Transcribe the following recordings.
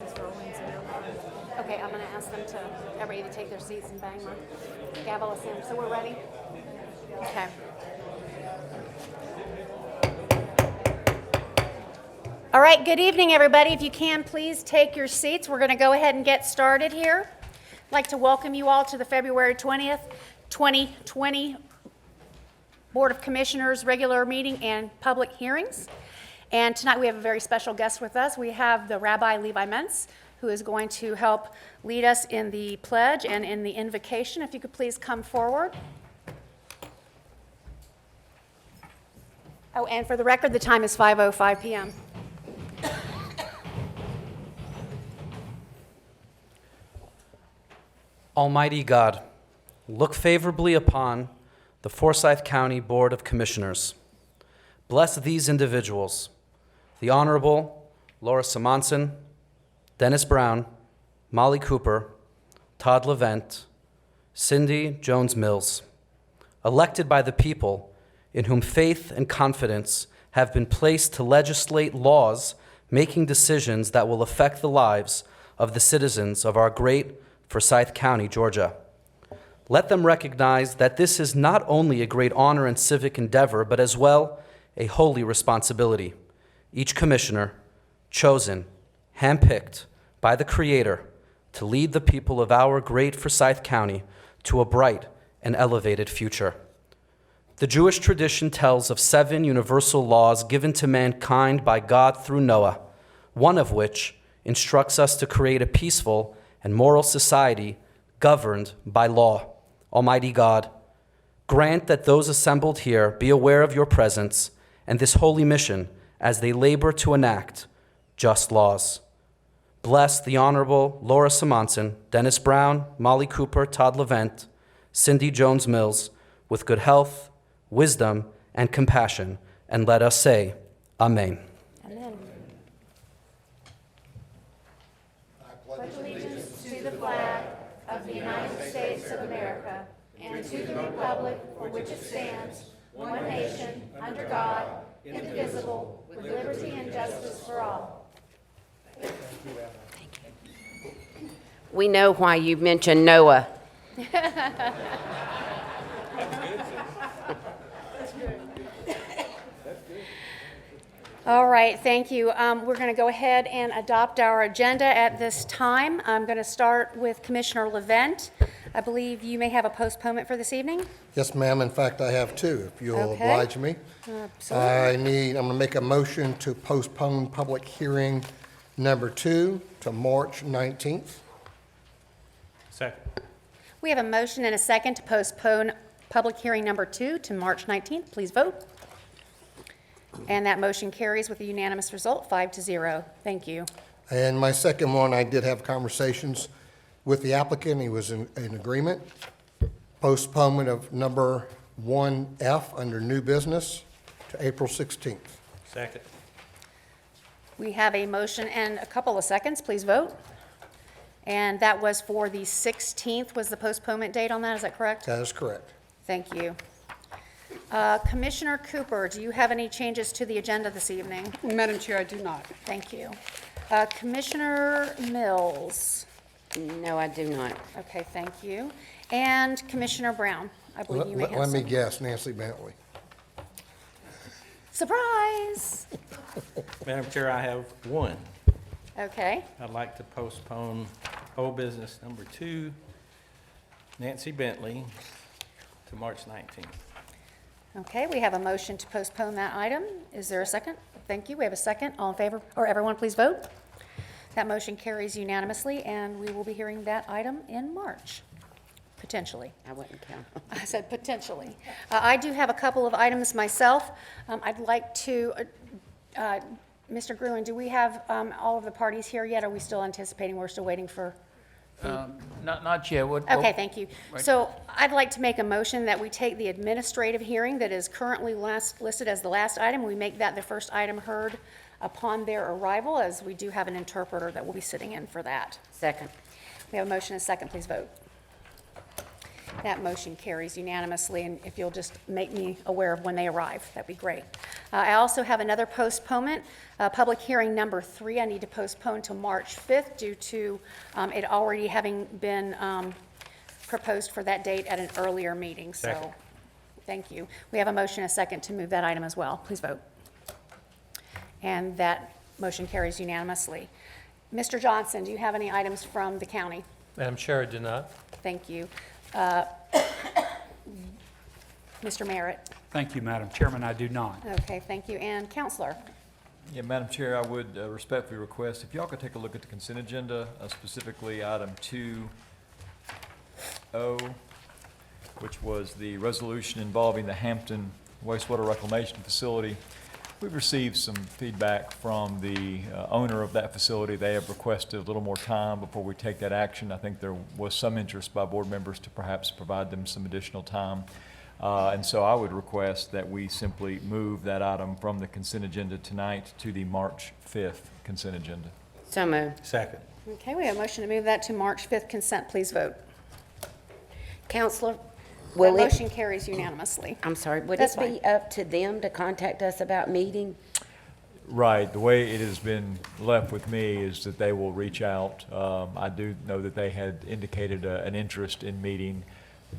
Okay, I'm going to ask them to, everybody to take their seats and bang my gavel us in. So we're ready? Okay. All right, good evening, everybody. If you can, please take your seats. We're going to go ahead and get started here. I'd like to welcome you all to the February 20th, 2020 Board of Commissioners regular meeting and public hearings. And tonight we have a very special guest with us. We have the Rabbi Levi Mentz, who is going to help lead us in the pledge and in the invocation. If you could please come forward. Oh, and for the record, the time is 5:05 p.m. Almighty God, look favorably upon the Forsyth County Board of Commissioners. Bless these individuals, the Honorable Laura Simonson, Dennis Brown, Molly Cooper, Todd Levent, Cindy Jones-Mills, elected by the people in whom faith and confidence have been placed to legislate laws making decisions that will affect the lives of the citizens of our great Forsyth County, Georgia. Let them recognize that this is not only a great honor and civic endeavor, but as well a holy responsibility. Each commissioner, chosen, handpicked by the Creator to lead the people of our great Forsyth County to a bright and elevated future. The Jewish tradition tells of 7 universal laws given to mankind by God through Noah, one of which instructs us to create a peaceful and moral society governed by law. Almighty God, grant that those assembled here be aware of your presence and this holy mission as they labor to enact just laws. Bless the Honorable Laura Simonson, Dennis Brown, Molly Cooper, Todd Levent, Cindy Jones-Mills with good health, wisdom, and compassion, and let us say, Amen. Amen. I pledge allegiance to the flag of the United States of America and to the republic for which it stands, one nation, under God, indivisible, with liberty and justice for all. We know why you mentioned Noah. All right, thank you. We're going to go ahead and adopt our agenda at this time. I'm going to start with Commissioner Levent. I believe you may have a postponement for this evening. Yes, ma'am. In fact, I have 2, if you'll Okay. oblige me. Absolutely. I'm going to make a motion to postpone public hearing number 2 to March 19th. Second. We have a motion and a second to postpone public hearing number 2 to March 19th. Please vote. And that motion carries with a unanimous result, 5-0. Thank you. And my second one, I did have conversations with the applicant. He was in agreement. Postponement of number 1F under new business to April 16th. Second. We have a motion and a couple of seconds. Please vote. And that was for the 16th was the postponement date on that. Is that correct? That is correct. Thank you. Commissioner Cooper, do you have any changes to the agenda this evening? Madam Chair, I do not. Thank you. Commissioner Mills. No, I do not. Okay, thank you. And Commissioner Brown, I believe you may have Let me some. guess, Nancy Bentley. Surprise! Madam Chair, I have 1. Okay, I'd like to postpone old business number 2, Nancy Bentley, to March 19th. okay, we have a motion to postpone that item. Is there a second? Thank you. We have a second. All in favor, or everyone please vote. That motion carries unanimously, and we will be hearing that item in March, potentially. I wouldn't count. I said potentially. I do have a couple of items myself. I'd like to, Mr. Gruen, do we have all of the parties here yet? Are we still anticipating? We're still waiting for? Not yet. Okay, thank you. So I'd like to make a motion that we take the administrative hearing that is currently listed as the last item. We make that the first item heard upon their arrival, as we do have an interpreter that will be sitting in for that. Second. We have a motion and a second. Please vote. That motion carries unanimously, and if you'll just make me aware of when they arrive, that'd be great. I also have another postponement, public hearing number 3. I need to postpone to March 5th due to it already having been proposed for that date at an earlier meeting, so. Second. Thank you. We have a motion, a second, to move that item as well. Please vote. And that motion carries unanimously. Mr. Johnson, do you have any items from the county? Madam Chair, I do not. Thank you. Mr. Merritt? Thank you, Madam Chairman. I do not. Okay, thank you. And Counselor? Yeah, Madam Chair, I would respectfully request, if y'all could take a look at the consent agenda, specifically item 2O, which was the resolution involving the Hampton wastewater reclamation facility. We've received some feedback from the owner of that facility. They have requested a little more time before we take that action. I think there was some interest by board members to perhaps provide them some additional time. And so I would request that we simply move that item from the consent agenda tonight to the March 5th consent agenda. So moved. Second. Okay, we have a motion to move that to March 5th consent. Please vote. Counselor, That will it, motion carries unanimously. I'm sorry, would That's it be up to them to contact us about meeting? Right. The way it has been left with me is that they will reach out. I do know that they had indicated an interest in meeting,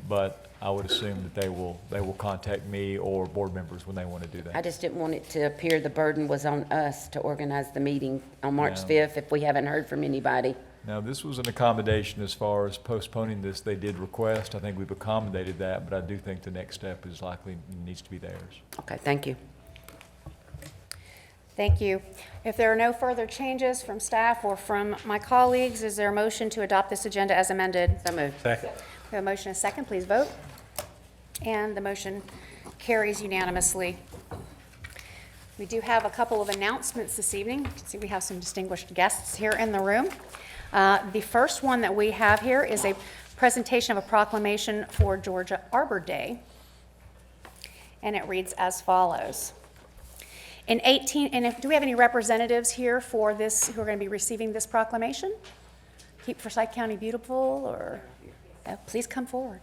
but I would assume that they will contact me or board members when they want to do that. I just didn't want it to appear the burden was on us to organize the meeting on March No. 5th if we haven't heard from anybody. Now, this was an accommodation as far as postponing this. They did request. I think we've accommodated that, but I do think the next step is likely needs to be theirs. Okay, thank you. Thank you. If there are no further changes from staff or from my colleagues, is there a motion to adopt this agenda as amended? So moved. Second. We have a motion and a second. Please vote. And the motion carries unanimously. We do have a couple of announcements this evening. You can see we have some distinguished guests here in the room. The first one that we have here is a presentation of a proclamation for Georgia Arbor Day. And it reads as follows. Do we have any representatives here for this who are going to be receiving this proclamation? Keep Forsyth County Beautiful, or please come forward.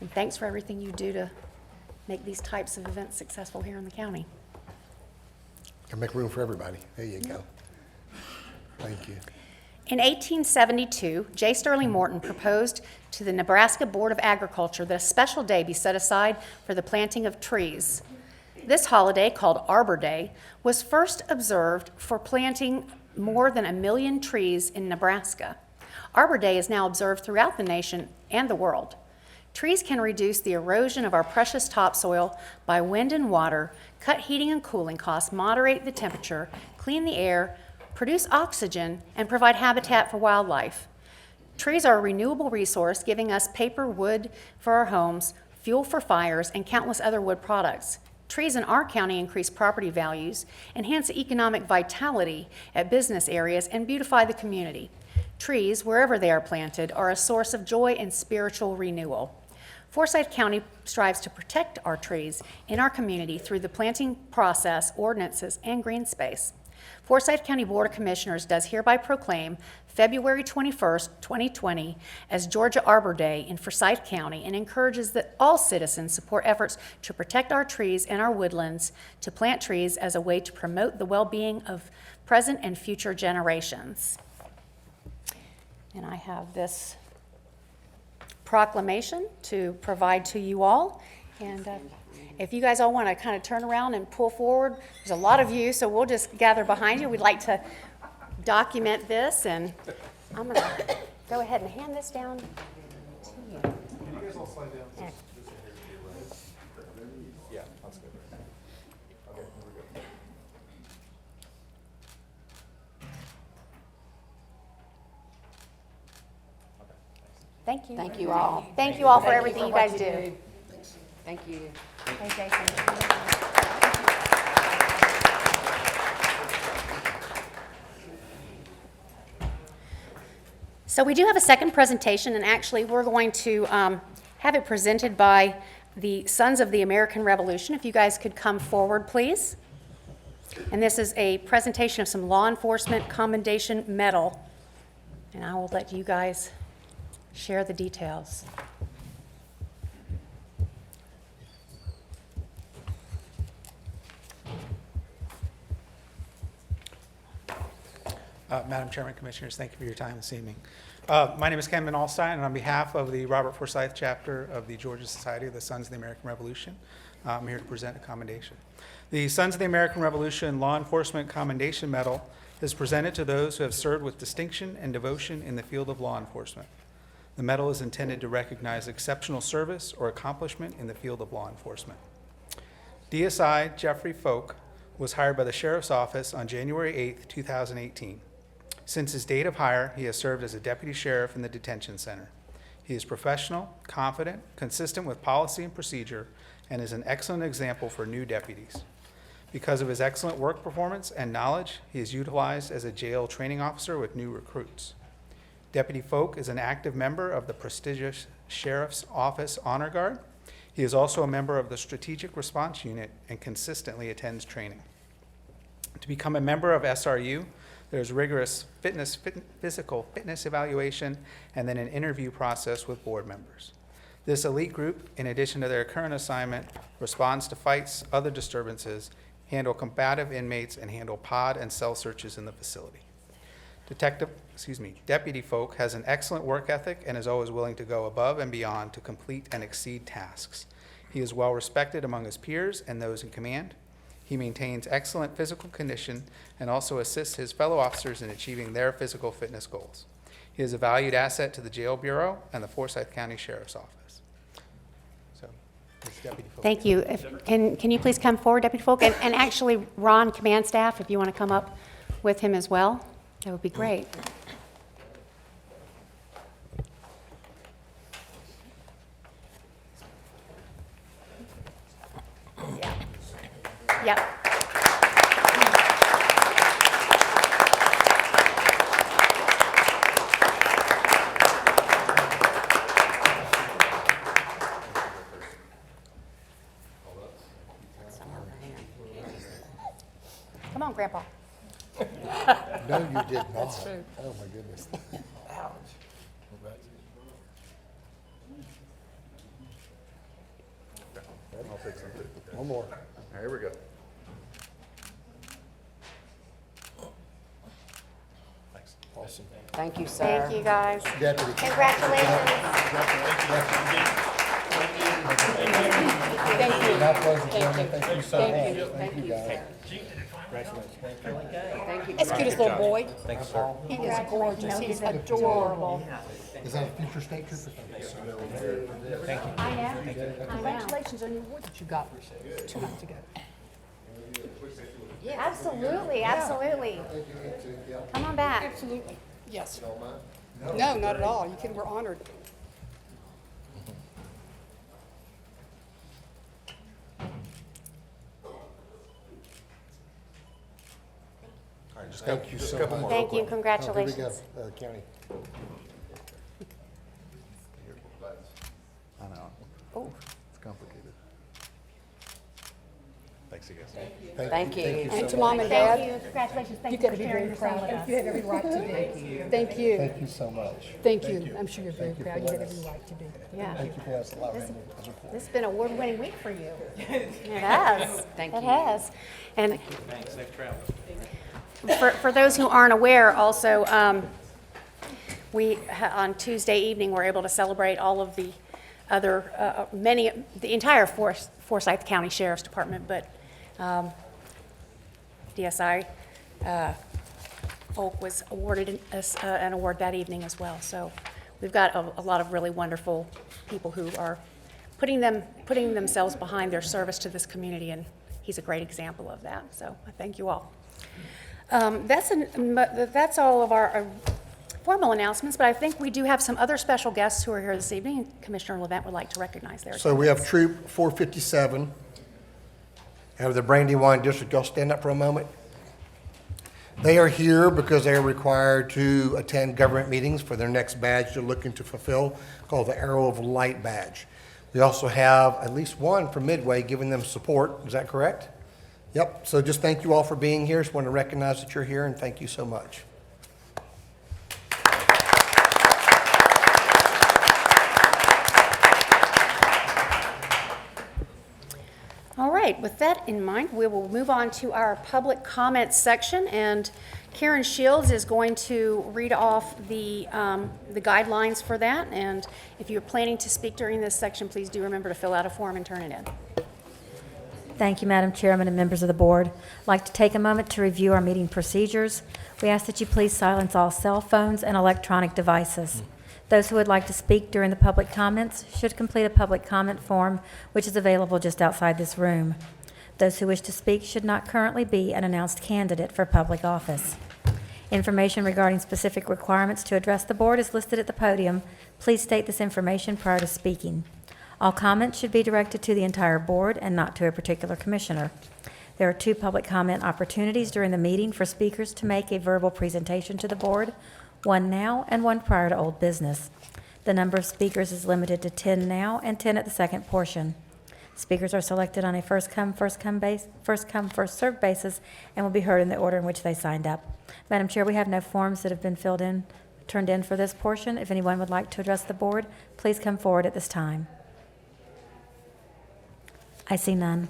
And thanks for everything you do to make these types of events successful here in the county. Can make room for everybody. There you go. Thank you. In 1872, J. Sterling Morton proposed to the Nebraska Board of Agriculture that a special day be set aside for the planting of trees. This holiday, called Arbor Day, was first observed for planting more than 1 million trees in Nebraska. Arbor Day is now observed throughout the nation and the world. Trees can reduce the erosion of our precious topsoil by wind and water, cut heating and cooling costs, moderate the temperature, clean the air, produce oxygen, and provide habitat for wildlife. Trees are a renewable resource, giving us paper, wood for our homes, fuel for fires, and countless other wood products. Trees in our county increase property values, enhance economic vitality at business areas, and beautify the community. Trees, wherever they are planted, are a source of joy and spiritual renewal. Forsyth County strives to protect our trees in our community through the planting process, ordinances, and green space. Forsyth County Board of Commissioners does hereby proclaim February 21st, 2020 as Georgia Arbor Day in Forsyth County, and encourages that all citizens support efforts to protect our trees and our woodlands, to plant trees as a way to promote the well-being of present and future generations. And I have this proclamation to provide to you all. And if you guys all want to kind of turn around and pull forward, there's a lot of you, so we'll just gather behind you. We'd like to document this, and I'm going to go ahead and hand this down to you. Can you guys all slide down? Yeah, that's good. Okay, here we go. Thank you. Thank you all. Thank you all for everything you guys do. Thank you. Hey, Jason. So we do have a second presentation, and actually we're going to have it presented by the Sons of the American Revolution. If you guys could come forward, please. And this is a presentation of some law enforcement commendation medal. And I will let you guys share the details. Madam Chairman, Commissioners, thank you for your time this evening. My name is Ken Van Alstyne, and on behalf of the Robert Forsyth chapter of the Georgia Society of the Sons of the American Revolution, I'm here to present a commendation. The Sons of the American Revolution Law Enforcement Commendation Medal is presented to those who have served with distinction and devotion in the field of law enforcement. The medal is intended to recognize exceptional service or accomplishment in the field of law enforcement. DSI Jeffrey Folk was hired by the Sheriff's Office on January 8, 2018. Since his date of hire, he has served as a deputy sheriff in the detention center. He is professional, confident, consistent with policy and procedure, and is an excellent example for new deputies. Because of his excellent work performance and knowledge, he is utilized as a jail training officer with new recruits. Deputy Folk is an active member of the prestigious Sheriff's Office Honor Guard. He is also a member of the Strategic Response Unit and consistently attends training. To become a member of SRU, there's rigorous physical fitness evaluation, and then an interview process with board members. This elite group, in addition to their current assignment, responds to fights, other disturbances, handle combative inmates, and handle pod and cell searches in the facility. Deputy Folk has an excellent work ethic and is always willing to go above and beyond to complete and exceed tasks. He is well respected among his peers and those in command. He maintains excellent physical condition and also assists his fellow officers in achieving their physical fitness goals. He is a valued asset to the Jail Bureau and the Forsyth County Sheriff's Office. So, this is Deputy Folk. Thank you. Can you please come forward, Deputy Folk? And actually, Ron, command staff, if you want to come up with him as well, that would be great. Yep. Come on, Grandpa. No, you did not. That's true. Oh, my goodness. One more. Here we go. Awesome. Thank you, sir. Thank you, guys. Deputy. Congratulations. My pleasure, gentlemen. Thank you so much. Thank you, guys. That's the cutest little boy. Thank you, sir. He is gorgeous. He's adorable. Is that a future state trooper? Thank you. I know. Congratulations on your award that you got 2 months ago. Absolutely, absolutely. Come on back. Absolutely. Yes. No, not at all. You kidding? We're honored. Thank you so much. Thank you, Oh, congratulations. here we go, County. I know. Oh. It's complicated. Thanks, you guys. Thank you. And to Mom and Dad, Thank you, congratulations, thank you've you got for to be sharing very your son proud. with us. You have every right to be. Thank you. Thank you so much. Thank you. I'm sure you're very proud. You have every right to be. Yeah. Thank you for us allowing me. This has been an award-winning week for you. It has. Thank It you. has. And Thanks, safe travel. for those who aren't aware, also, on Tuesday evening, were able to celebrate all of the other, the entire Forsyth County Sheriff's Department, but DSI Folk was awarded an award that evening as well. So we've got a lot of really wonderful people who are putting themselves behind their service to this community, and he's a great example of that. So I thank you all. That's all of our formal announcements, but I think we do have some other special guests who are here this evening. Commissioner Levent would like to recognize their So we have Troop 457 out of the Brandywine District. Y'all stand up for a moment. They are here because they are required to attend government meetings for their next badge they're looking to fulfill, called the Arrow of Light Badge. We also have at least one from Midway giving them support. Is that correct? Yep. So just thank you all for being here. Just want to recognize that you're here, and thank you so much. All right, with that in mind, we will move on to our public comment section, and Karen Shields is going to read off the guidelines for that, and if you're planning to speak during this section, please do remember to fill out a form and turn it in. Thank you, Madam Chairman and members of the board. I'd like to take a moment to review our meeting procedures. We ask that you please silence all cell phones and electronic devices. Those who would like to speak during the public comments should complete a public comment form, which is available just outside this room. Those who wish to speak should not currently be an announced candidate for public office. Information regarding specific requirements to address the board is listed at the podium. Please state this information prior to speaking. All comments should be directed to the entire board and not to a particular commissioner. There are 2 public comment opportunities during the meeting for speakers to make a verbal presentation to the board, one now and one prior to old business. The number of speakers is limited to 10 now and 10 at the second portion. Speakers are selected on a first-come, first-served basis and will be heard in the order in which they signed up. Madam Chair, we have no forms that have been turned in for this portion. If anyone would like to address the board, please come forward at this time. I see none.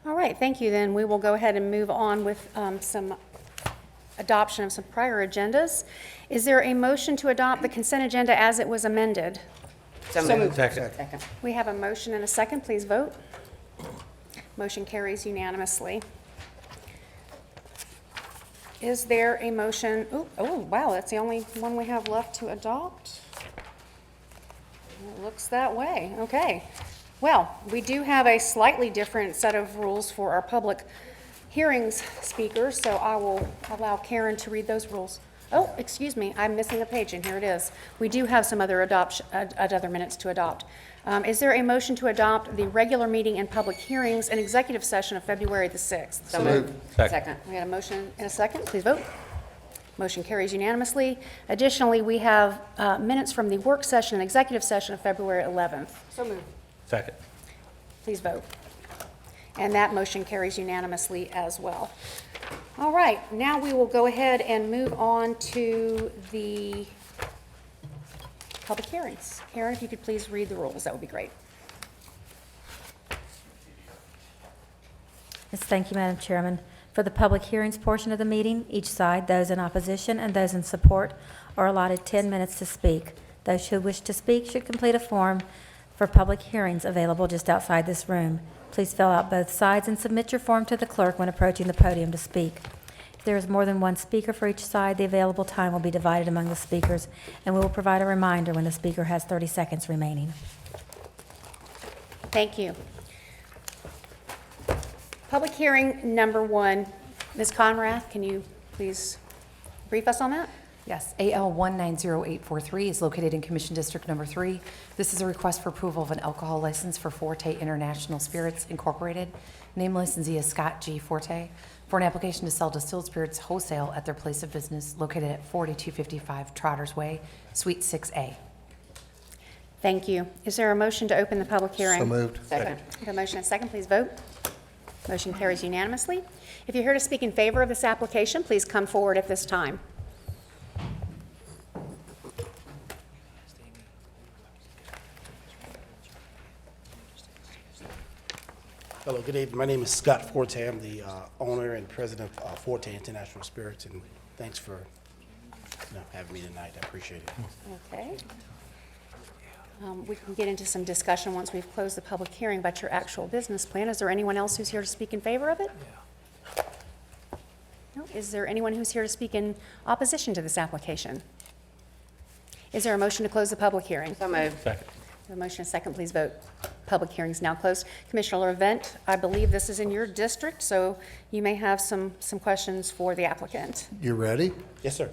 All right, thank you. Then we will go ahead and move on with some adoption of some prior agendas. Is there a motion to adopt the consent agenda as it was amended? So moved. Second. We have a motion and a second. Please vote. Motion carries unanimously. Is there a motion? Oh, wow, that's the only one we have left to adopt? It looks that way. Okay. Well, we do have a slightly different set of rules for our public hearings speakers, so I will allow Karen to read those rules. Oh, excuse me, I'm missing a page, and here it is. We do have some other other minutes to adopt. Is there a motion to adopt the regular meeting and public hearings and executive session of February the 6th? So moved. Second. We had a motion and a second. Please vote. Motion carries unanimously. Additionally, we have minutes from the work session and executive session of February 11th. So moved. Second. Please vote. And that motion carries unanimously as well. All right, now we will go ahead and move on to the public hearings. Karen, if you could please read the rules, that would be great. Yes, thank you, Madam Chairman. For the public hearings portion of the meeting, each side, those in opposition and those in support, are allotted 10 minutes to speak. Those who wish to speak should complete a form for public hearings available just outside this room. Please fill out both sides and submit your form to the clerk when approaching the podium to speak. If there is more than one speaker for each side, the available time will be divided among the speakers, and we will provide a reminder when the speaker has 30 seconds remaining. Thank you. Public hearing number 1. Ms. Conrath, can you please brief us on that? Yes, AL 190843 is located in Commission District Number 3. This is a request for approval of an alcohol license for Forte International Spirits Incorporated. Name licensee is Scott G. Forte for an application to sell distilled spirits wholesale at their place of business located at 4255 Trotters Way, Suite 6A. Thank you. Is there a motion to open the public hearing? So moved. Second. We have a motion and a second. Please vote. Motion carries unanimously. If you're here to speak in favor of this application, please come forward at this time. Hello, good evening. My name is Scott Forte. I'm the owner and president of Forte International Spirits, and thanks for having me tonight. I appreciate it. Okay. We can get into some discussion once we've closed the public hearing about your actual business plan. Is there anyone else who's here to speak in favor of it? No? Is there anyone who's here to speak in opposition to this application? Is there a motion to close the public hearing? So moved. Second. A motion and a second, please vote. Public hearing is now closed. Commissioner Levent, I believe this is in your district, so you may have some questions for the applicant. You ready? Yes, sir.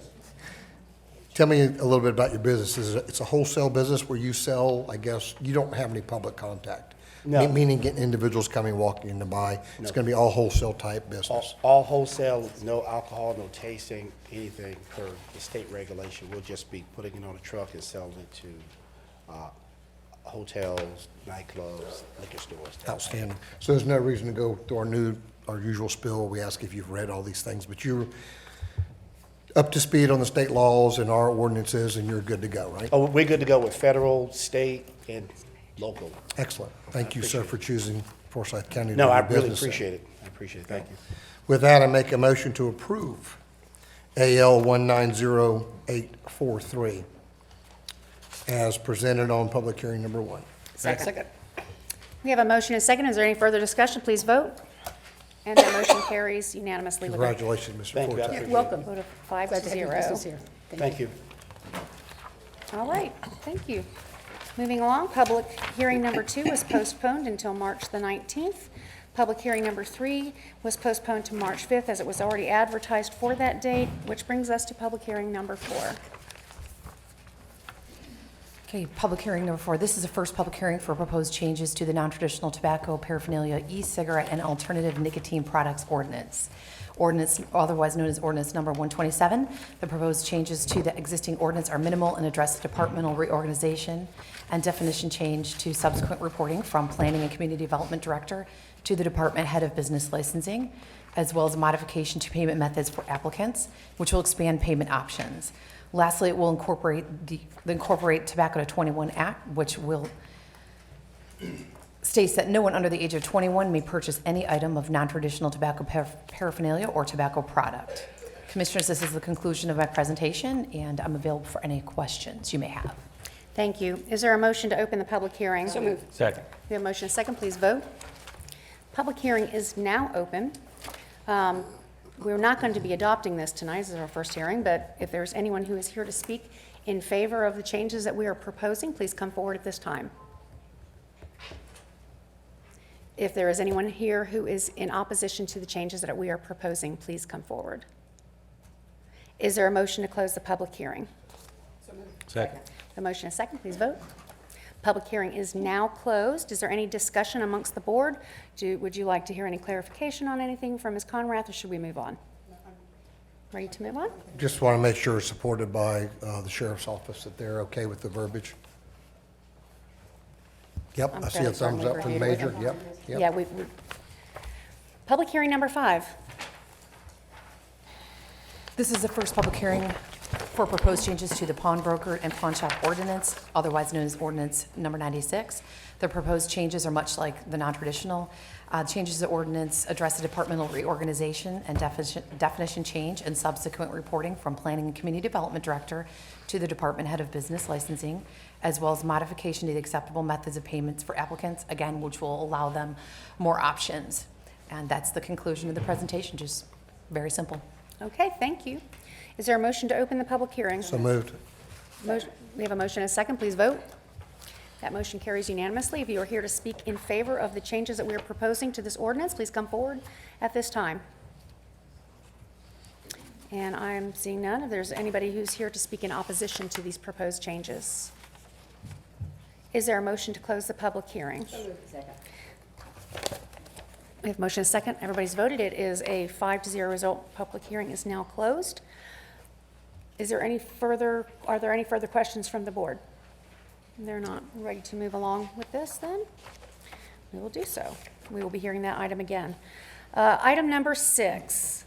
Tell me a little bit about your business. It's a wholesale business where you sell, I guess, you don't have any public contact? No. Meaning getting individuals coming, walking in to buy? It's going to be all wholesale type business? All wholesale, no alcohol, no tasting, anything per the state regulation. We'll just be putting it on a truck and selling it to hotels, nightclubs, liquor stores. that Outstanding. So there's no reason to go through our usual spill. We ask if you've read all these things, but you're up to speed on the state laws and our ordinances, and you're good to go, right? Oh, we're good to go with federal, state, and local. Excellent. Thank you, sir, for choosing Forsyth County to do No, I your really business in. appreciate it. I appreciate it. Thank you. With that, I make a motion to approve AL 190843 as presented on public hearing number 1. Second. We have a motion and a second. Is there any further discussion? Please vote. And that motion carries unanimously with a Congratulations, Mr. Thank you. I Forte. appreciate it. Welcome. vote of 5 Glad to to have your 0. business here. Thank you. All right, thank you. Moving along, public hearing number 2 was postponed until March the 19th. Public hearing number 3 was postponed to March 5th as it was already advertised for that date, which brings us to public hearing number 4. Okay, public hearing number 4. This is the first public hearing for proposed changes to the non-traditional tobacco, paraphernalia, e-cigarette, and alternative nicotine products ordinance. Ordinance, otherwise known as ordinance number 127. The proposed changes to the existing ordinance are minimal and address departmental reorganization and definition change to subsequent reporting from Planning and Community Development Director to the Department Head of Business Licensing, as well as modification to payment methods for applicants, which will expand payment options. Lastly, it will incorporate the Tobacco to 21 Act, which will states that no one under the age of 21 may purchase any item of non-traditional tobacco paraphernalia or tobacco product. Commissioners, this is the conclusion of my presentation, and I'm available for any questions you may have. Thank you. Is there a motion to open the public hearing? So moved. Second. We have a motion and a second. Please vote. Public hearing is now open. We're not going to be adopting this tonight. This is our first hearing, but if there's anyone who is here to speak in favor of the changes that we are proposing, please come forward at this time. If there is anyone here who is in opposition to the changes that we are proposing, please come forward. Is there a motion to close the public hearing? Second. The motion is second. Please vote. Public hearing is now closed. Is there any discussion amongst the board? Would you like to hear any clarification on anything from Ms. Conrath, or should we move on? Ready to move on? Just want to make sure it's supported by the sheriff's office, that they're okay with the verbiage. Yep, I'm I see fairly a thumbs firmly up from agreed with Major. them. Yep, yep. Yeah, Public hearing number 5. This is the first public hearing for proposed changes to the pawnbroker and pawn shop ordinance, otherwise known as ordinance number 96. The proposed changes are much like the non-traditional. Changes to the ordinance address the departmental reorganization and definition change and subsequent reporting from Planning and Community Development Director to the Department Head of Business Licensing, as well as modification to the acceptable methods of payments for applicants, again, which will allow them more options. And that's the conclusion of the presentation, just very simple. Okay, thank you. Is there a motion to open the public hearing? So moved. We have a motion and a second. Please vote. That motion carries unanimously. If you are here to speak in favor of the changes that we are proposing to this ordinance, please come forward at this time. And I'm seeing none. If there's anybody who's here to speak in opposition to these proposed changes. Is there a motion to close the public hearing? We have motion and a second. Everybody's voted. It is a 5-0 result. Public hearing is now closed. Are there any further questions from the board? They're not ready to move along with this, then we will do so. We will be hearing that item again. Item number 6.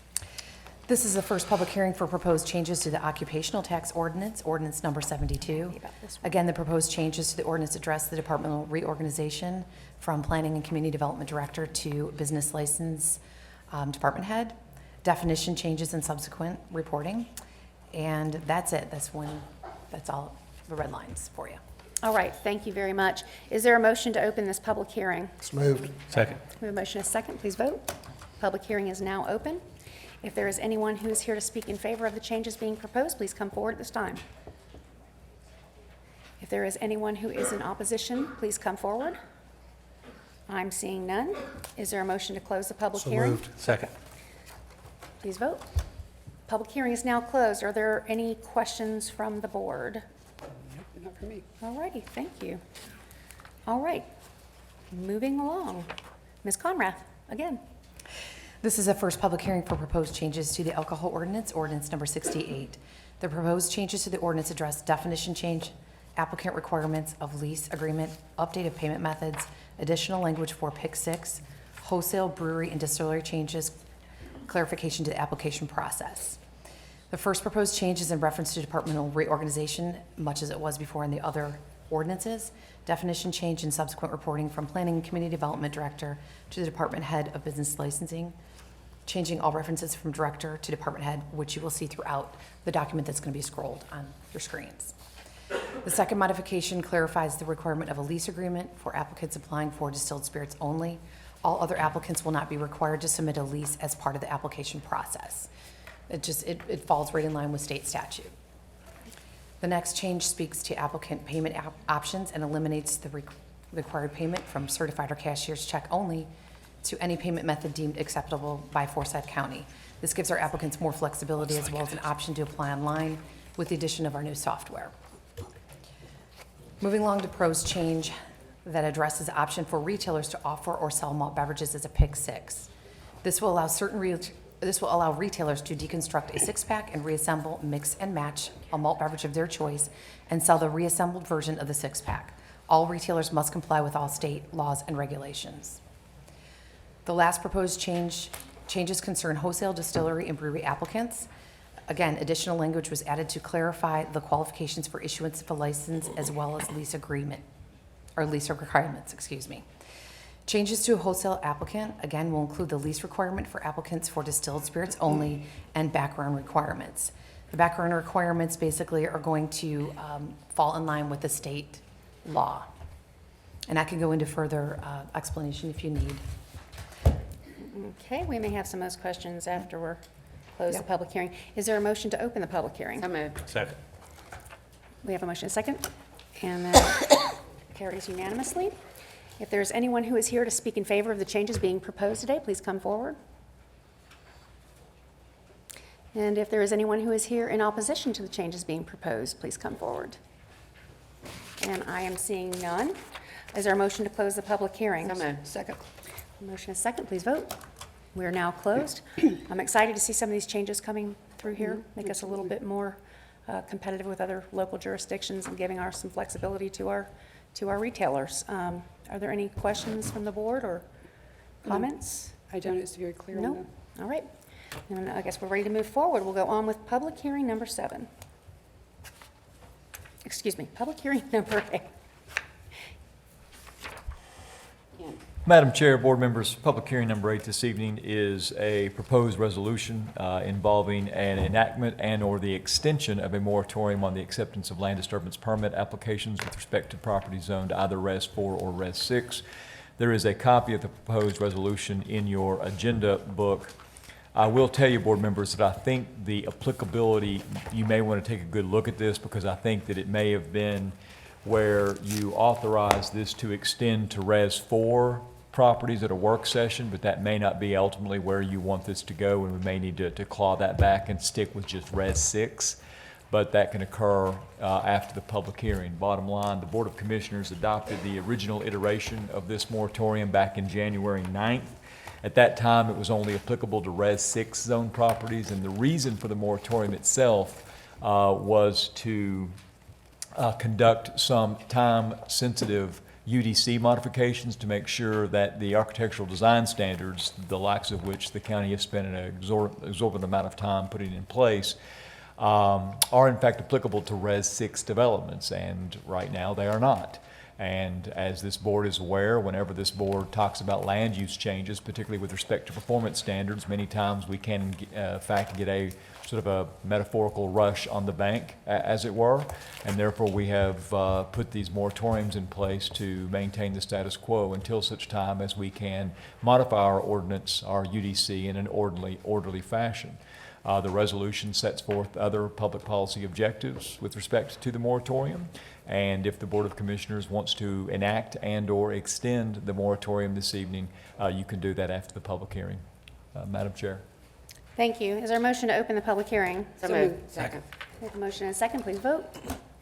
This is the first public hearing for proposed changes to the occupational tax ordinance, ordinance number 72. Again, the proposed changes to the ordinance address the departmental reorganization from Planning and Community Development Director to Business License Department Head, definition changes and subsequent reporting. And that's it. That's all the red lines for you. All right, thank you very much. Is there a motion to open this public hearing? It's moved. Second. We have a motion and a second. Please vote. Public hearing is now open. If there is anyone who is here to speak in favor of the changes being proposed, please come forward at this time. If there is anyone who is in opposition, please come forward. I'm seeing none. Is there a motion to close the public So hearing? moved. Second. Please vote. Public hearing is now closed. Are there any questions from the board? Not for me. All righty, thank you. All right, moving along. Ms. Conrath, again. This is a first public hearing for proposed changes to the alcohol ordinance, ordinance number 68. The proposed changes to the ordinance address definition change, applicant requirements of lease agreement, updated payment methods, additional language for PIC 6, wholesale brewery and distillery changes, clarification to the application process. The first proposed change is in reference to departmental reorganization, much as it was before in the other ordinances. Definition change and subsequent reporting from Planning and Community Development Director to the Department Head of Business Licensing, changing all references from Director to Department Head, which you will see throughout the document that's going to be scrolled on your screens. The second modification clarifies the requirement of a lease agreement for applicants applying for distilled spirits only. All other applicants will not be required to submit a lease as part of the application process. It falls right in line with state statute. The next change speaks to applicant payment options and eliminates the required payment from certified or cashier's check only to any payment method deemed acceptable by Forsyth County. This gives our applicants more flexibility as well as an option to apply online with the addition of our new software. Moving along to proposed change that addresses the option for retailers to offer or sell malt beverages as a PIC 6. This will allow retailers to deconstruct a six-pack and reassemble, mix, and match a malt beverage of their choice and sell the reassembled version of the six-pack. All retailers must comply with all state laws and regulations. The last proposed changes concern wholesale, distillery, and brewery applicants. Again, additional language was added to clarify the qualifications for issuance of a license as well as lease agreement, or lease requirements, excuse me. Changes to a wholesale applicant, again, will include the lease requirement for applicants for distilled spirits only and background requirements. The background requirements basically are going to fall in line with the state law. And I can go into further explanation if you need. Okay, we may have some of those questions after we're closed the public hearing. Is there a motion to open the public hearing? So moved. Second. We have a motion and a second, and that carries unanimously. If there's anyone who is here to speak in favor of the changes being proposed today, please come forward. And if there is anyone who is here in opposition to the changes being proposed, please come forward. And I am seeing none. Is there a motion to close the public hearing? So moved. Second. Motion is second, please vote. We are now closed. I'm excited to see some of these changes coming through here, make us a little bit more competitive with other local jurisdictions and giving us some flexibility to our retailers. Are there any questions from the board or comments? I don't, it's very clear. No? All right. And I guess we're ready to move forward. We'll go on with public hearing number 7. Excuse me, public hearing number 8. Madam Chair, board members, public hearing number 8 this evening is a proposed resolution involving an enactment and/or the extension of a moratorium on the acceptance of land disturbance permit applications with respect to property zoned either Res 4 or Res 6. There is a copy of the proposed resolution in your agenda book. I will tell you, board members, that I think the applicability, you may want to take a good look at this because I think that it may have been where you authorize this to extend to Res 4 properties at a work session, but that may not be ultimately where you want this to go, and we may need to claw that back and stick with just Res 6. But that can occur after the public hearing. Bottom line, the Board of Commissioners adopted the original iteration of this moratorium back in January 9th. At that time, it was only applicable to Res 6 zone properties, and the reason for the moratorium itself was to conduct some time-sensitive UDC modifications to make sure that the architectural design standards, the likes of which the county has spent an exorbitant amount of time putting in place, are in fact applicable to Res 6 developments, and right now they are not. And as this board is aware, whenever this board talks about land use changes, particularly with respect to performance standards, many times we can, in fact, get a sort of a metaphorical rush on the bank, as it were. And therefore, we have put these moratoriums in place to maintain the status quo until such time as we can modify our ordinance, our UDC, in an orderly fashion. The resolution sets forth other public policy objectives with respect to the moratorium. And if the Board of Commissioners wants to enact and/or extend the moratorium this evening, you can do that after the public hearing. Madam Chair. Thank you. Is there a motion to open the public hearing? So moved. Second. We have a motion and a second. Please vote.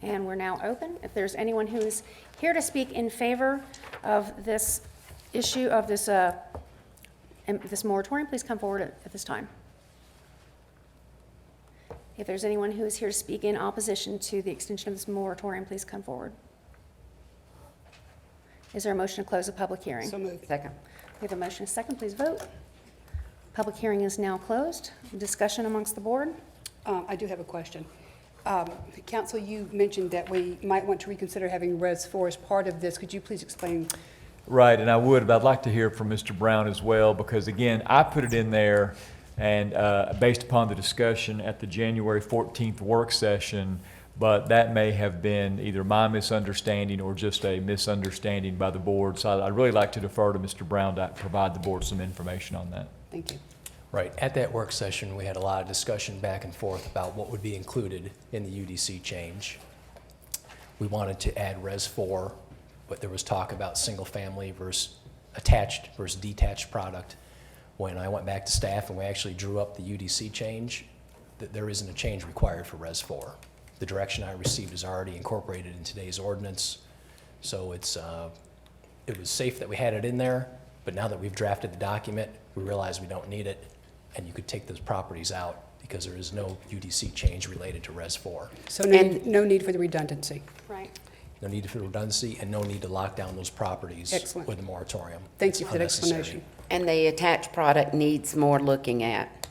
And we're now open. If there's anyone who is here to speak in favor of this issue of this moratorium, please come forward at this time. If there's anyone who is here to speak in opposition to the extension of this moratorium, please come forward. Is there a motion to close the public hearing? So moved. Second. We have a motion and a second. Please vote. Public hearing is now closed. Discussion amongst the board. I do have a question. Council, you mentioned that we might want to reconsider having Res 4 as part of this. Could you please explain? Right, and I would, but I'd like to hear from Mr. Brown as well, because again, I put it in there, and based upon the discussion at the January 14th work session, but that may have been either my misunderstanding or just a misunderstanding by the board. So I'd really like to defer to Mr. Brown to provide the board some information on that. Thank you. Right. At that work session, we had a lot of discussion back and forth about what would be included in the UDC change. We wanted to add Res 4, but there was talk about single-family versus attached versus detached product. When I went back to staff and we actually drew up the UDC change, that there isn't a change required for Res 4. The direction I received is already incorporated in today's ordinance, so it was safe that we had it in there, but now that we've drafted the document, we realize we don't need it, and you could take those properties out because there is no UDC change related to Res 4. So no need for the redundancy. Right. No need for redundancy and no need to lock down those properties Excellent. with a moratorium. Thank you It's for that unnecessary. explanation. And the attached product needs more looking at.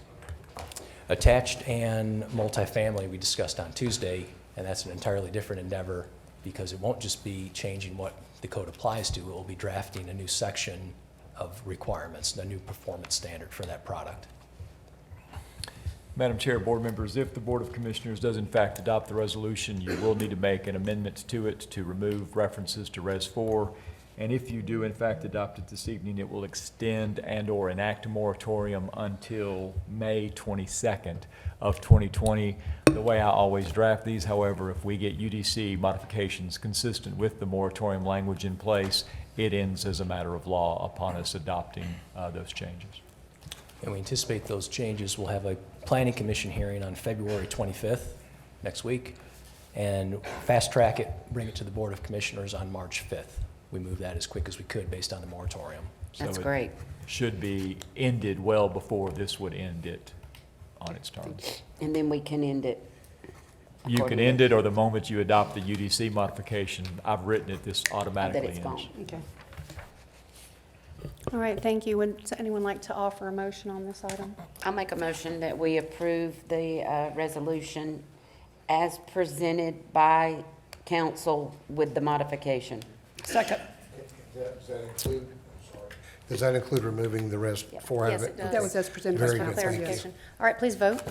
Attached and multifamily we discussed on Tuesday, and that's an entirely different endeavor because it won't just be changing what the code applies to, it will be drafting a new section of requirements, a new performance standard for that product. Madam Chair, board members, if the Board of Commissioners does in fact adopt the resolution, you will need to make an amendment to it to remove references to Res 4. And if you do in fact adopt it this evening, it will extend and/or enact a moratorium until May 22nd of 2020. The way I always draft these, however, if we get UDC modifications consistent with the moratorium language in place, it ends as a matter of law upon us adopting those changes. And we anticipate those changes. We'll have a planning commission hearing on February 25th, next week, and fast track it, bring it to the Board of Commissioners on March 5th. We moved that as quick as we could based on the moratorium. That's So it great. should be ended well before this would end it on its terms. And then we can end it. You can end it, or the moment you adopt the UDC modification, I've written it, this automatically it's ends. gone. Okay. All right, thank you. Would anyone like to offer a motion on this item? I'll make a motion that we approve the resolution as presented by council with the modification. Second. Does that include removing the Res 4 out of Yes, it? it does. That was as presented. Very For good, thank you. clarification. All right, please vote.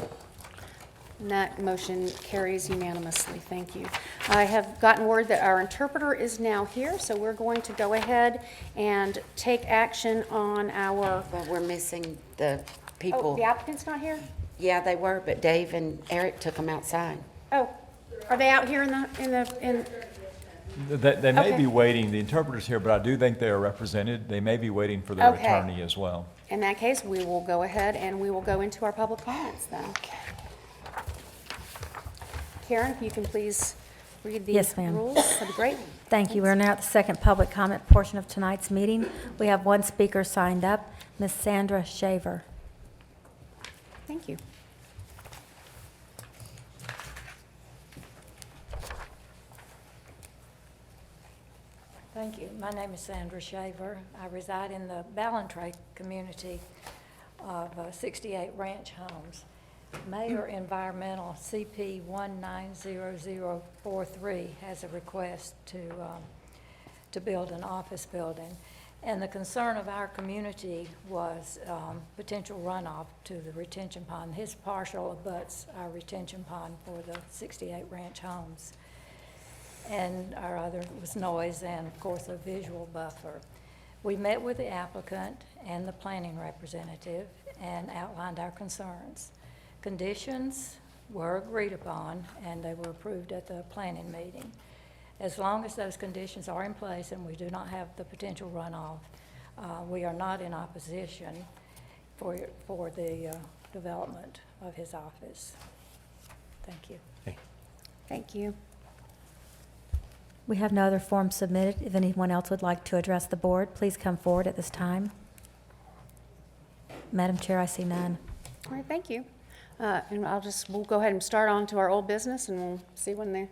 And that motion carries unanimously. Thank you. I have gotten word that our interpreter is now here, so we're going to go ahead and take action on our, But we're missing the oh, people. the applicant's not here? Yeah, they were, but Dave and Eric took them outside. Oh, are they out here in They may Okay. be waiting, the interpreter's here, but I do think they are represented. They may be waiting for their Okay. attorney as well. in that case, we will go ahead and we will go into our public comments then. Karen, if you can please read the Yes, ma'am. rules, that'd be great. Thank you. We're now at the second public comment portion of tonight's meeting. We have one speaker signed up, Ms. Sandra Shaver. Thank you. Thank you. My name is Sandra Shaver. I reside in the Ballantrae community of 68 ranch homes. Mayor Environmental CP 190043 has a request to build an office building. And the concern of our community was potential runoff to the retention pond. His parcel abuts our retention pond for the 68 ranch homes. And our other was noise and, of course, a visual buffer. We met with the applicant and the planning representative and outlined our concerns. Conditions were agreed upon, and they were approved at the planning meeting. As long as those conditions are in place and we do not have the potential runoff, we are not in opposition for the development of his office. Thank you. Thank you. We have no other forms submitted. If anyone else would like to address the board, please come forward at this time. Madam Chair, I see none. All right, thank you. And we'll go ahead and start on to our old business, and we'll see when the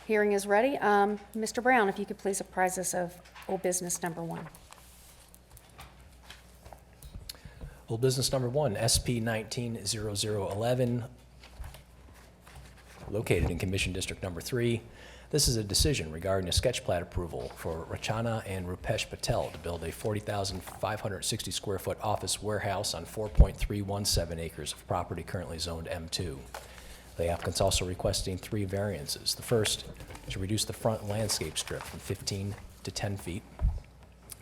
hearing is ready. Mr. Brown, if you could please apprise us of old business number 1. Old business number 1, SP 190011, located in Commission District Number 3. This is a decision regarding a sketch plat approval for Rachana and Rupesh Patel to build a 40,560 square foot office warehouse on 4.317 acres of property currently zoned M2. The applicant's also requesting 3 variances. The first, to reduce the front landscape strip from 15 to 10 feet.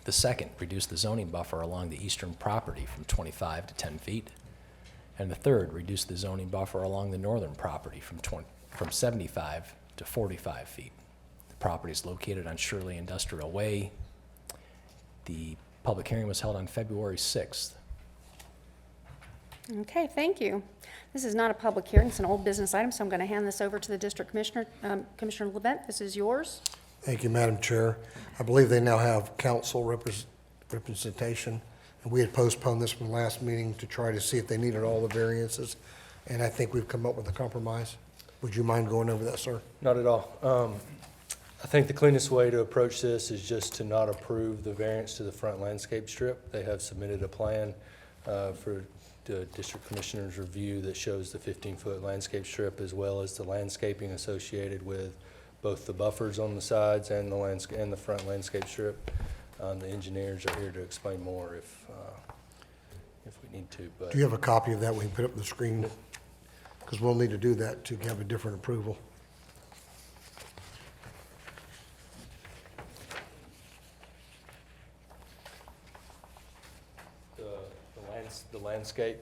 The second, reduce the zoning buffer along the eastern property from 25 to 10 feet. And the third, reduce the zoning buffer along the northern property from 75 to 45 feet. The property is located on Shirley Industrial Way. The public hearing was held on February 6th. Okay, thank you. This is not a public hearing, it's an old business item, so I'm going to hand this over to the district commissioner. Commissioner Levent, this is yours. Thank you, Madam Chair. I believe they now have council representation, and we had postponed this from last meeting to try to see if they needed all the variances, and I think we've come up with a compromise. Would you mind going over that, sir? Not at all. I think the cleanest way to approach this is just to not approve the variance to the front landscape strip. They have submitted a plan for the district commissioner's review that shows the 15-foot landscape strip as well as the landscaping associated with both the buffers on the sides and the front landscape strip. The engineers are here to explain more if we need to. But Do you have a copy of that we can put up on the screen? Because we'll need to do that to have a different approval. the landscape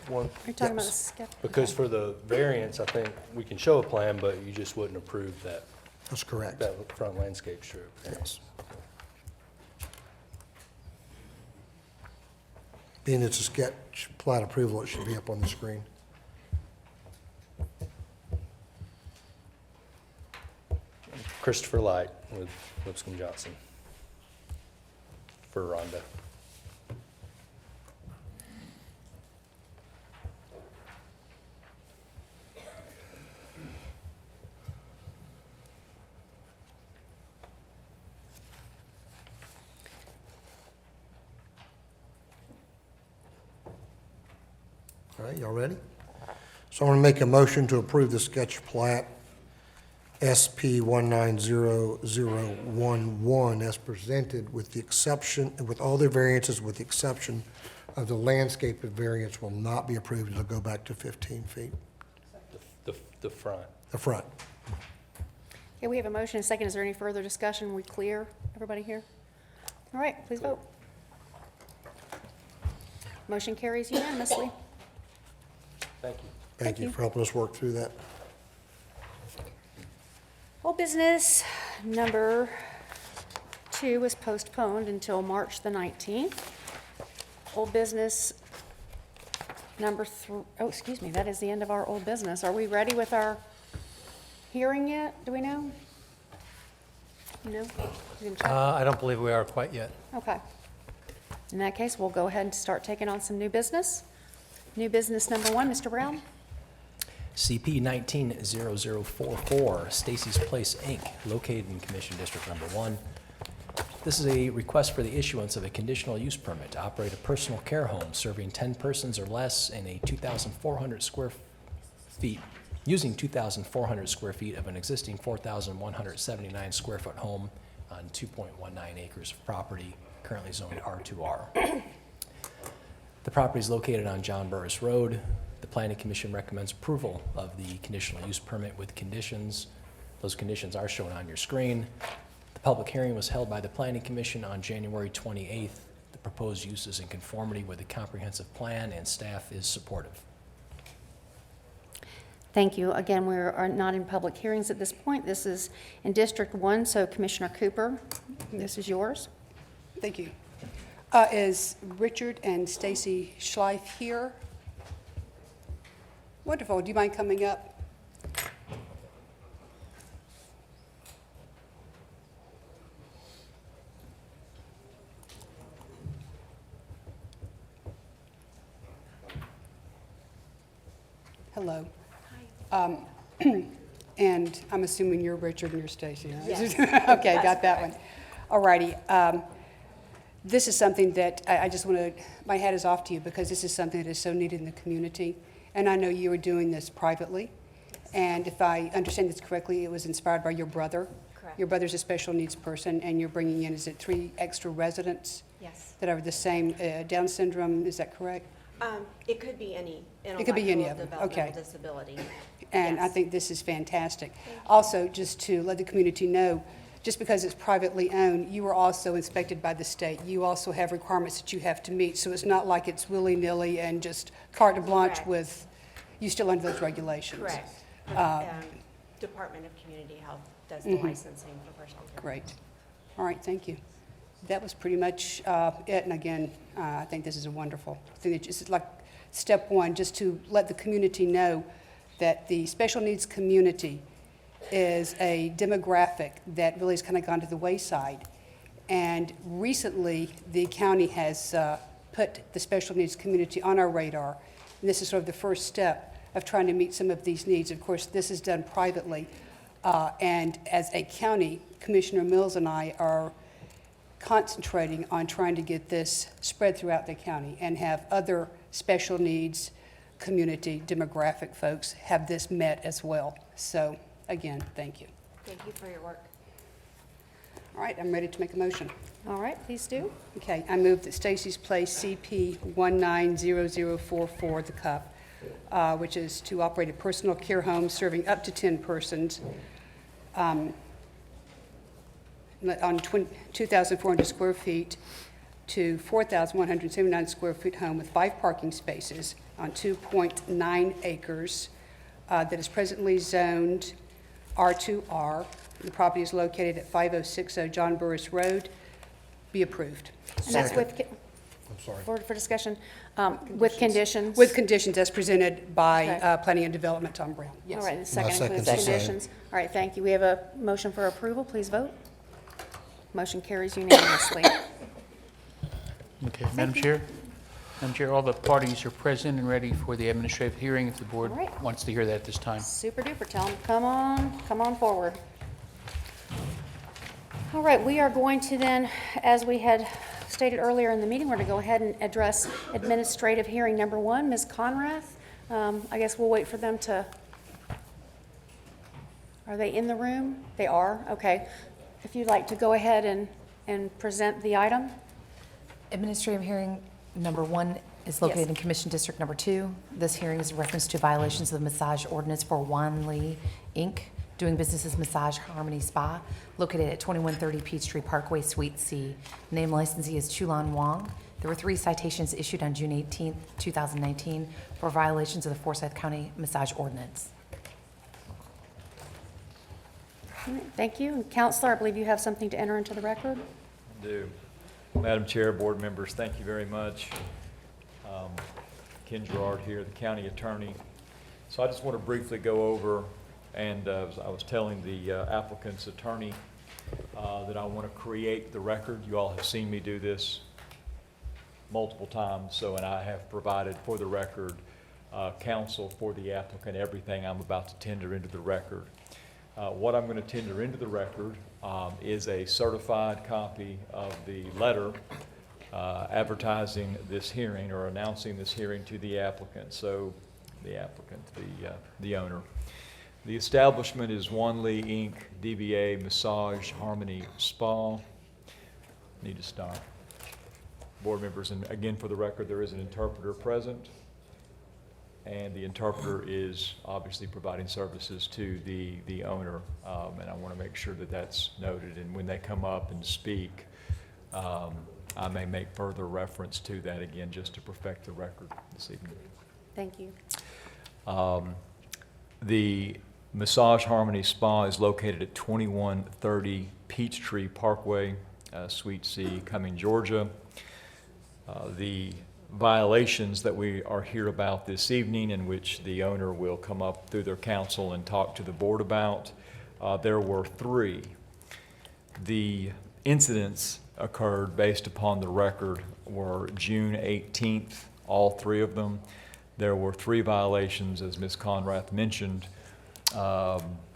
one. Are you talking about the Yes. sketch? Because for the variance, I think we can show a plan, but you just wouldn't approve that, That's correct. that front landscape strip. Yes. Being it's a sketch plat approval, it should be up on the screen. Christopher Light with Lipscomb Johnson for Rhonda. All right, y'all ready? So I'm going to make a motion to approve the sketch plat SP 190011 as presented with the exception, with all the variances with the exception of the landscape variance will not be approved. It'll go back to 15 feet. The front. The front. Okay, we have a motion and a second. Is there any further discussion? We clear? Everybody here? All right, please vote. Motion carries unanimously. Thank you. Thank you for helping us work through that. Old business number 2 was postponed until March the 19th. Old business number 3, oh, excuse me, that is the end of our old business. Are we ready with our hearing yet? Do we know? You know? You can check. I don't believe we are quite yet. Okay. In that case, we'll go ahead and start taking on some new business. New business number 1, Mr. Brown. CP 190044, Stacy's Place, Inc., located in Commission District Number 1. This is a request for the issuance of a conditional use permit to operate a personal care home serving 10 persons or less in a 2,400 square feet, using 2,400 square feet of an existing 4,179 square foot home on 2.19 acres of property, currently zoned R2R. The property is located on John Burris Road. The Planning Commission recommends approval of the conditional use permit with conditions. Those conditions are shown on your screen. The public hearing was held by the Planning Commission on January 28th. The proposed use is in conformity with the comprehensive plan, and staff is supportive. Thank you. Again, we are not in public hearings at this point. This is in District 1, so Commissioner Cooper, this is yours. Thank you. Is Richard and Stacy Schleif here? Wonderful. Do you mind coming up? Hello. And I'm assuming you're Richard and you're Stacy, right? Yes. Okay, got That's that one. All righty. This is something that I just want to, my hat is off to you because this is something that is so needed in the community. And I know you are doing this privately. And if I understand this correctly, it was inspired by your brother. Correct. Your brother's a special needs person and you're bringing in, is it 3 extra residents? Yes. That are the same Down syndrome, is that correct? It could be any It could be any of them, okay. developmental disability. And I Yes. think this is fantastic. Also, just to let the community know, just because it's privately owned, you are also inspected by the state. You also have requirements that you have to meet, so it's not like it's willy-nilly and just carte blanche Correct. with, you still under those regulations. Correct. Uh, Department of Community Health does the licensing for personal care. Great. All right, thank you. That was pretty much it, and again, I think this is a wonderful thing. That just like step one, just to let the community know that the special needs community is a demographic that really has kind of gone to the wayside. And recently, the county has put the special needs community on our radar. And this is sort of the first step of trying to meet some of these needs. Of course, this is done privately. And as a county, Commissioner Mills and I are concentrating on trying to get this spread throughout the county and have other special needs community demographic folks have this met as well. So again, thank you. Thank you for your work. All right, I'm ready to make a motion. All right, please do. Okay, I move that Stacy's Place CP 190044, The Cup, which is to operate a personal care home serving up to 10 persons on 2,400 square feet to 4,179 square feet home with 5 parking spaces on 2.9 acres that is presently zoned R2R. The property is located at 5060 John Burris Road. Be approved. And that's with, I'm sorry. for discussion, with conditions? With conditions as presented by Okay. Planning and Development, Tom Brown. Yes. All right, and the second second includes the same. conditions. All right, thank you. We have a motion for approval. Please vote. Motion carries unanimously. Okay, Madam Chair? Madam Chair, all the parties are present and ready for the administrative hearing if the board All right. wants to hear that at this time. Super duper. Tell them, come on forward. All right, we are going to then, as we had stated earlier in the meeting, we're going to go ahead and address administrative hearing number 1. Ms. Conrath, I guess we'll wait for them to, are they in the room? They are, okay. If you'd like to go ahead and present the item. Administrative hearing number 1 is located Yes. in Commission District number 2. This hearing is in reference to violations of the massage ordinance for Wan Lee, Inc., doing business as Massage Harmony Spa, located at 2130 Peachtree Parkway, Suite C. Name licensee is Chulan Wong. There were 3 citations issued on June 18, 2019 for violations of the Forsyth County Massage Ordinance. All right, thank you. And Counselor, I believe you have something to enter into the record? I do. Madam Chair, board members, thank you very much. Ken Gerard here, the county attorney. So I just want to briefly go over, and I was telling the applicant's attorney that I want to create the record. You all have seen me do this multiple times, and I have provided for the record counsel for the applicant, everything I'm about to tender into the record. What I'm going to tender into the record is a certified copy of the letter advertising this hearing or announcing this hearing to the applicant. So the applicant, the owner. The establishment is Wan Lee Inc., DBA Massage Harmony Spa. Need to stop. Board members, and again for the record, there is an interpreter present. And the interpreter is obviously providing services to the owner, and I want to make sure that that's noted. And when they come up and speak, I may make further reference to that again, just to perfect the record this evening. Thank you. The Massage Harmony Spa is located at 2130 Peachtree Parkway, Suite C, Cumming, Georgia. The violations that we are here about this evening, in which the owner will come up through their counsel and talk to the board about, there were 3. The incidents occurred based upon the record were June 18th, all 3 of them. There were 3 violations, as Ms. Conrath mentioned,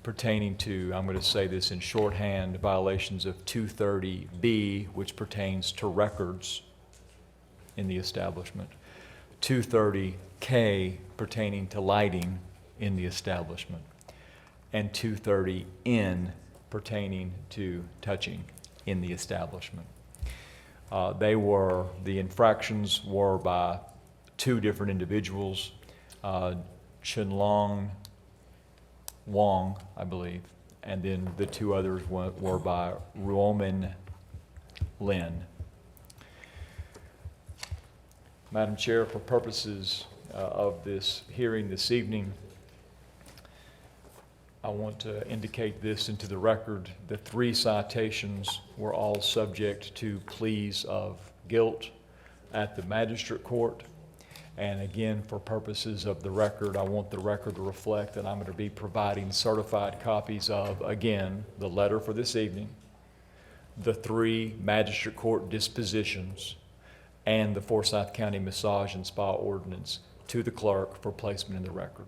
pertaining to, I'm going to say this in shorthand, violations of 230B, which pertains to records in the establishment, 230K pertaining to lighting in the establishment, and 230N pertaining to touching in the establishment. The infractions were by 2 different individuals, Chenlong Wong, I believe, and then the 2 others were by Roman Lin. Madam Chair, for purposes of this hearing this evening, I want to indicate this into the record. The 3 citations were all subject to pleas of guilt at the magistrate court. And again, for purposes of the record, I want the record to reflect that I'm going to be providing certified copies of, again, the letter for this evening, the 3 magistrate court dispositions, and the Forsyth County Massage and Spa Ordinance to the clerk for placement in the record.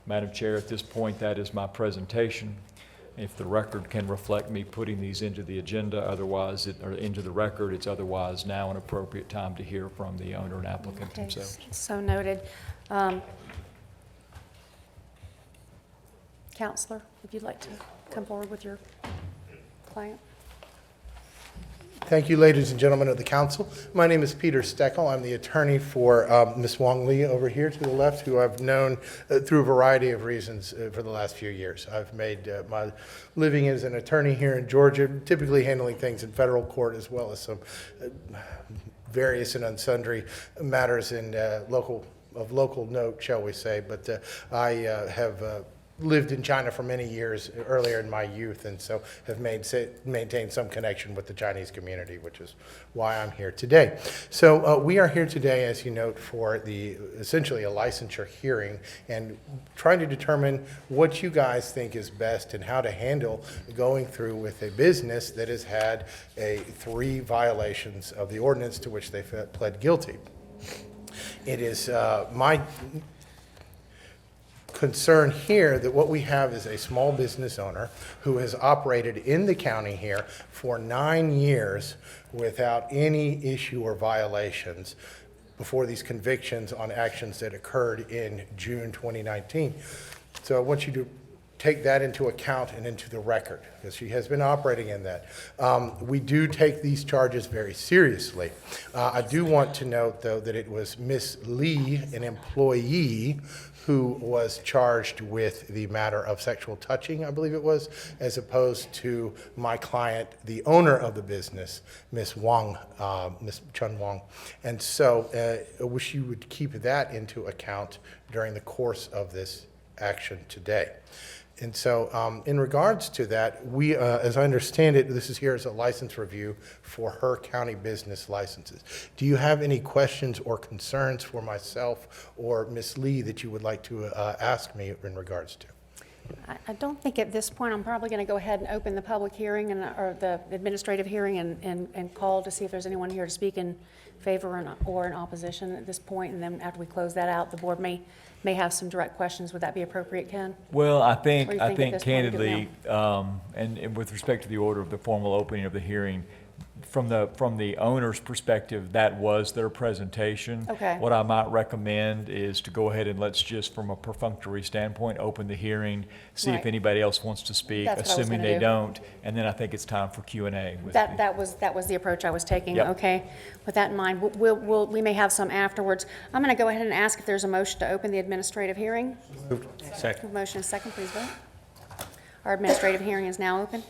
Madam Chair, at this point, that is my presentation. If the record can reflect me putting these into the agenda, otherwise, or into the record, it's otherwise now an appropriate time to hear from the owner and applicant Okay, themselves. so noted. Counselor, if you'd like to come forward with your client. Thank you, ladies and gentlemen of the council. My name is Peter Steckel. I'm the attorney for Ms. Wong Lee over here to the left, who I've known through a variety of reasons for the last few years. I've made my living as an attorney here in Georgia, typically handling things in federal court as well as some various and sundry matters in local note, shall we say. But I have lived in China for many years earlier in my youth, and so have maintained some connection with the Chinese community, which is why I'm here today. So we are here today, as you note, for essentially a licensure hearing and trying to determine what you guys think is best and how to handle going through with a business that has had 3 violations of the ordinance to which they pled guilty. It is my concern here that what we have is a small business owner who has operated in the county here for 9 years without any issue or violations before these convictions on actions that occurred in June 2019. So I want you to take that into account and into the record, because she has been operating in that. We do take these charges very seriously. I do want to note, though, that it was Ms. Lee, an employee, who was charged with the matter of sexual touching, I believe it was, as opposed to my client, the owner of the business, Ms. Wong, Ms. Chun Wong. And so I wish you would keep that into account during the course of this action today. And so in regards to that, we, as I understand it, this is here as a license review for her county business licenses. Do you have any questions or concerns for myself or Ms. Lee that you would like to ask me in regards to? I don't think at this point, I'm probably going to go ahead and open the public hearing or the administrative hearing and call to see if there's anyone here to speak in favor or in opposition at this point. And then after we close that out, the board may have some direct questions. Would that be appropriate, Ken? Well, I Or you think think at this point we do candidly, and with respect to the order of the formal opening of the hearing, from the owner's perspective, that was their presentation. Okay. What I might recommend is to go ahead and let's just, from a perfunctory standpoint, open the hearing, see if Right. anybody else wants to speak, That's what I was assuming gonna they do. don't, and then I think it's time for Q&A. That was the approach I was taking. Yep. Okay. With that in mind, we may have some afterwards. I'm going to go ahead and ask if there's a motion to open the administrative hearing. Second. Motion is second, please vote. Our administrative hearing is now open.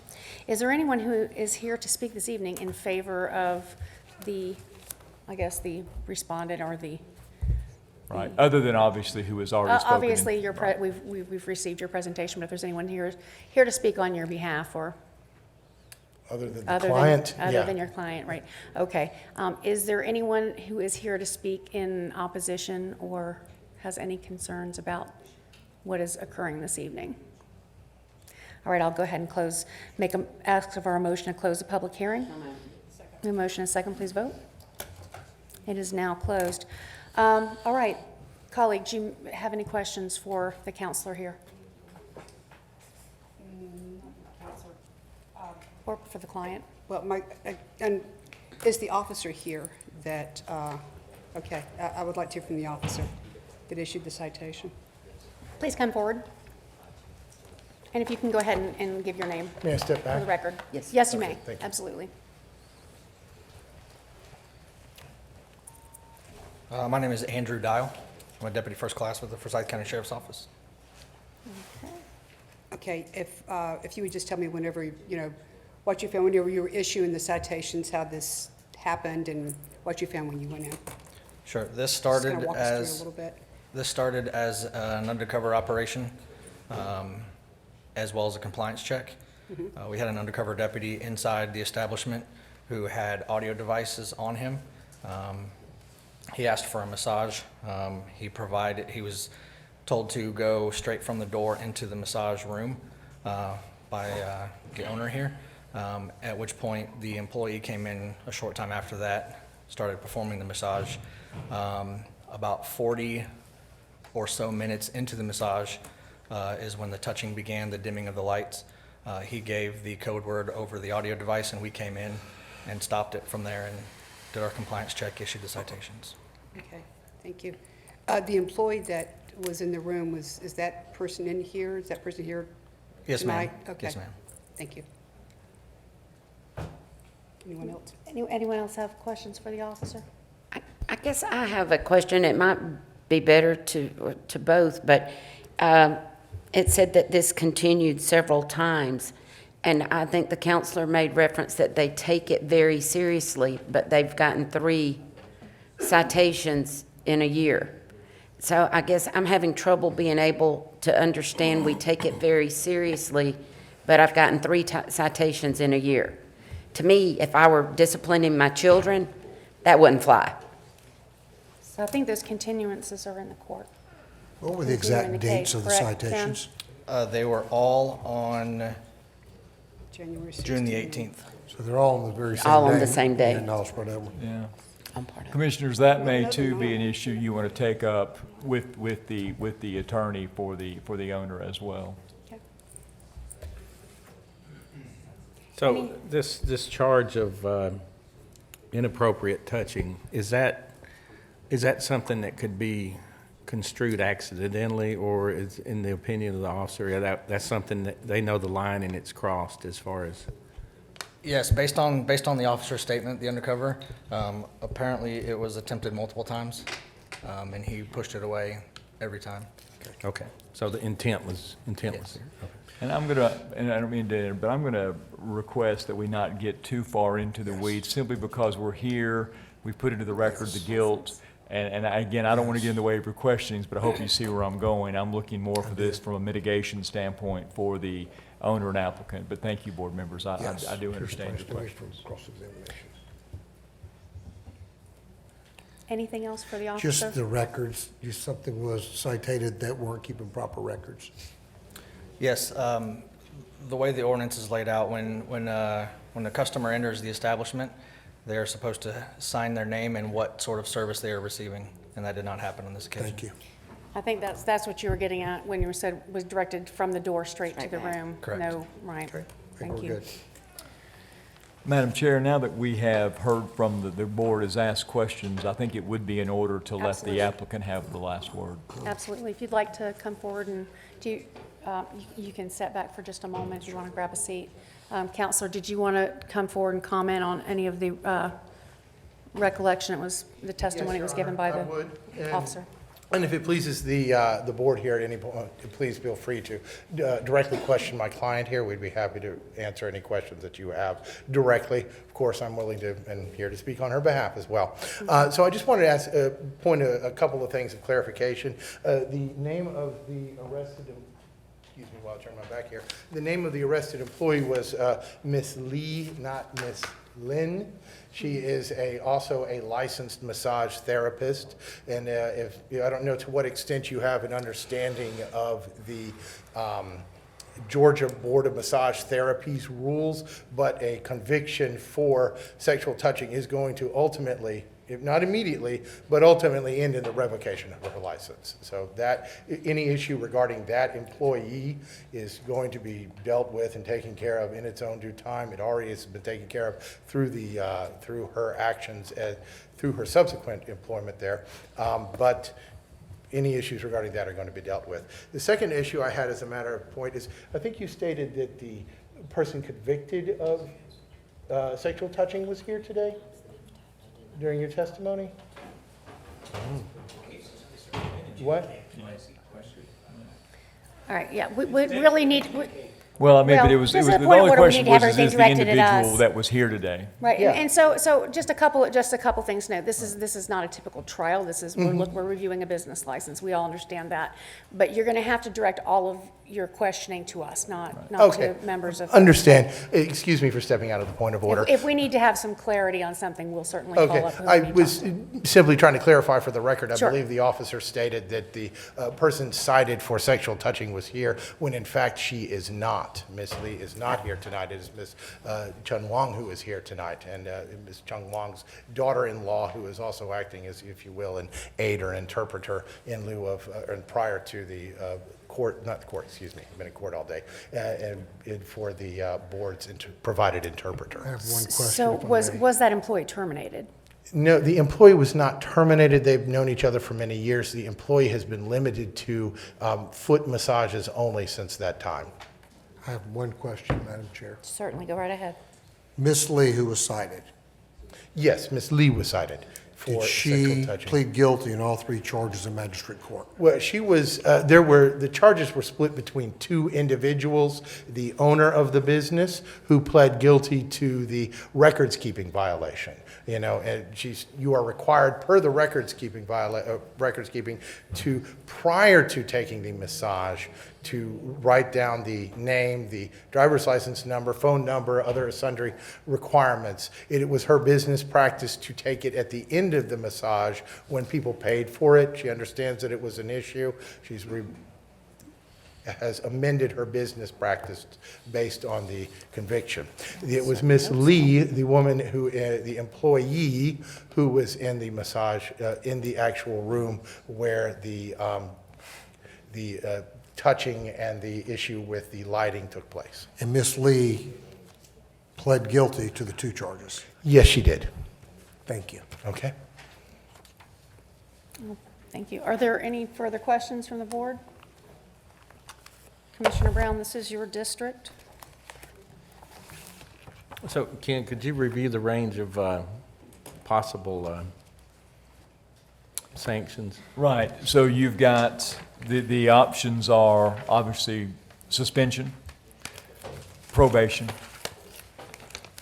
Is there anyone who is here to speak this evening in favor of the respondent or the? Right, other than obviously who has already spoken. Obviously, we've received your presentation, but if there's anyone here to speak on your behalf or? Other than the client? Other than your client, right. Okay. Is there anyone who is here to speak in opposition or has any concerns about what is occurring this evening? All right, I'll go ahead and ask for a motion to close the public hearing. The motion is second, please vote. It is now closed. All right, Colleagues, do you have any questions for the counselor here? Or for the client? Well, and is the officer here that, okay, I would like to hear from the officer that issued the citation. Please come forward. And if you can go ahead and give your name May I step for back? the record. Yes. Yes, you Okay, may. thank you. Absolutely. My name is Andrew Dial. I'm a deputy first class with the Forsyth County Sheriff's Office. Okay, if you would just tell me whenever, what you found whenever you were issuing the citations, how this happened and what you found when you went in. Sure. Just kind of walk us through a little bit. This started as an undercover operation, as well as a compliance check. We had an undercover deputy inside the establishment who had audio devices on him. He asked for a massage. He was told to go straight from the door into the massage room by the owner here, at which point the employee came in a short time after that, started performing the massage. About 40 or so minutes into the massage is when the touching began, the dimming of the lights. He gave the code word over the audio device, and we came in and stopped it from there and did our compliance check, issued the citations. Okay, thank you. The employee that was in the room, is that person in here? Is that person here Yes, ma'am. tonight? Okay. Yes, ma'am. Thank you. Anyone else? Anyone else have questions for the officer? I guess I have a question. It might be better to both, but it said that this continued several times. And I think the counselor made reference that they take it very seriously, but they've gotten 3 citations in a year. So I guess I'm having trouble being able to understand we take it very seriously, but I've gotten 3 citations in a year. To me, if I were disciplining my children, that wouldn't fly. So I think those continuances are in the court. What were the exact dates of the Correct, Sam? citations? They were all on January 16th. June the 18th. So they're all on the very same day? All on the same day. You didn't all spread over? Yeah. I'm part of it. Commissioners, that may too be an issue you want to take up with the attorney for the owner as well. So this charge of inappropriate touching, is that something that could be construed accidentally, or is, in the opinion of the officer, that's something that they know the line and it's crossed as far as? Yes, based on the officer's statement, the undercover, apparently it was attempted multiple times, and he pushed it away every time. Okay, so the intent was Yes. there. Okay. And I don't mean to, but I'm gonna request that we not get too far into the weeds, simply because we're here, we put into the record the guilt, and again, I don't want to get in the way of your questionings, but I hope you see where I'm going. I'm looking more for this from a mitigation standpoint for the owner and applicant, but thank you, board members, I do understand your questions. Anything else for the officer? Just the records, just something was cited that weren't keeping proper records. Yes, the way the ordinance is laid out, when the customer enters the establishment, they are supposed to sign their name and what sort of service they are receiving, and that did not happen on this occasion. Thank you. I think that's what you were getting at when you said was directed from the door straight to the room. Correct. No, right. Okay, I think Thank we're you. good. Madam Chair, now that we have heard from the board has asked questions, I think it would be in order to let Absolutely. the applicant have the last word. Absolutely. If you'd like to come forward and you can step back for just a moment if you want to grab a seat. Counselor, did you want to come forward and comment on any of the recollection? It was the testimony was given by I the would, and- officer. And if it pleases the board here at any point, please feel free to directly question my client here. We'd be happy to answer any questions that you have directly. Of course, I'm willing to, and here to speak on her behalf as well. So I just wanted to ask, point a couple of things of clarification. The name of the arrested, excuse me while I turn my back here. The name of the arrested employee was Miss Lee, not Miss Lynn. She is also a licensed massage therapist, and I don't know to what extent you have an understanding of the Georgia Board of Massage Therapy's rules, but a conviction for sexual touching is going to ultimately if not immediately, but ultimately end in the revocation of her license. So that, any issue regarding that employee is going to be dealt with and taken care of in its own due time. It already has been taken care of through through her actions, through her subsequent employment there. But any issues regarding that are going to be dealt with. The second issue I had as a matter of point is, I think you stated that the person convicted of sexual touching was here today during your testimony? What? All right, yeah, we really need, Well, I mean, but Well, it was, this is the the point only where we question need to have was, is everything the directed at individual us. that was here today? right, Yeah. and so just a couple things to note. This is not a typical trial. This is, we're reviewing a business license. We all understand that. But you're going to have to direct all of your questioning to us, not Okay. to members of. Understand. Excuse me for stepping out of the point of order. If we need to have some clarity on something, we'll certainly Okay, call up. who I we need to was talk to. simply trying to clarify for the record. I Sure. believe the officer stated that the person cited for sexual touching was here, when in fact she is not. Ms. Lee is not here tonight. It is Ms. Chun Wong who is here tonight, and Ms. Chun Wong's daughter-in-law, who is also acting as, if you will, an aide or interpreter in lieu of, and prior to the I've been in court all day, and for the board's provided interpreter. I have one question. So if I may. was that employee terminated? No, the employee was not terminated. They've known each other for many years. The employee has been limited to foot massages only since that time. I have one question, Madam Chair. Certainly, go right ahead. Miss Lee, who was cited, Yes, Ms. Lee was cited did for she sexual touching. plead guilty in all three charges in magistrate court? Well, she was, the charges were split between two individuals, the owner of the business, who pled guilty to the records-keeping violation. You know, and you are required, per the records-keeping to, prior to taking the massage, to write down the name, the driver's license number, phone number, other sundry requirements. It was her business practice to take it at the end of the massage when people paid for it. She understands that it was an issue. Has amended her business practice based on the conviction. It was Miss Lee, the woman who, the employee, who was in the massage, in the actual room where the touching and the issue with the lighting took place. And Miss Lee pled guilty to the two charges? Yes, she did. Thank you. Okay. Thank you. Are there any further questions from the board? Commissioner Brown, this is your district. So Ken, could you review the range of possible sanctions? Right, so you've got, the options are obviously suspension, probation,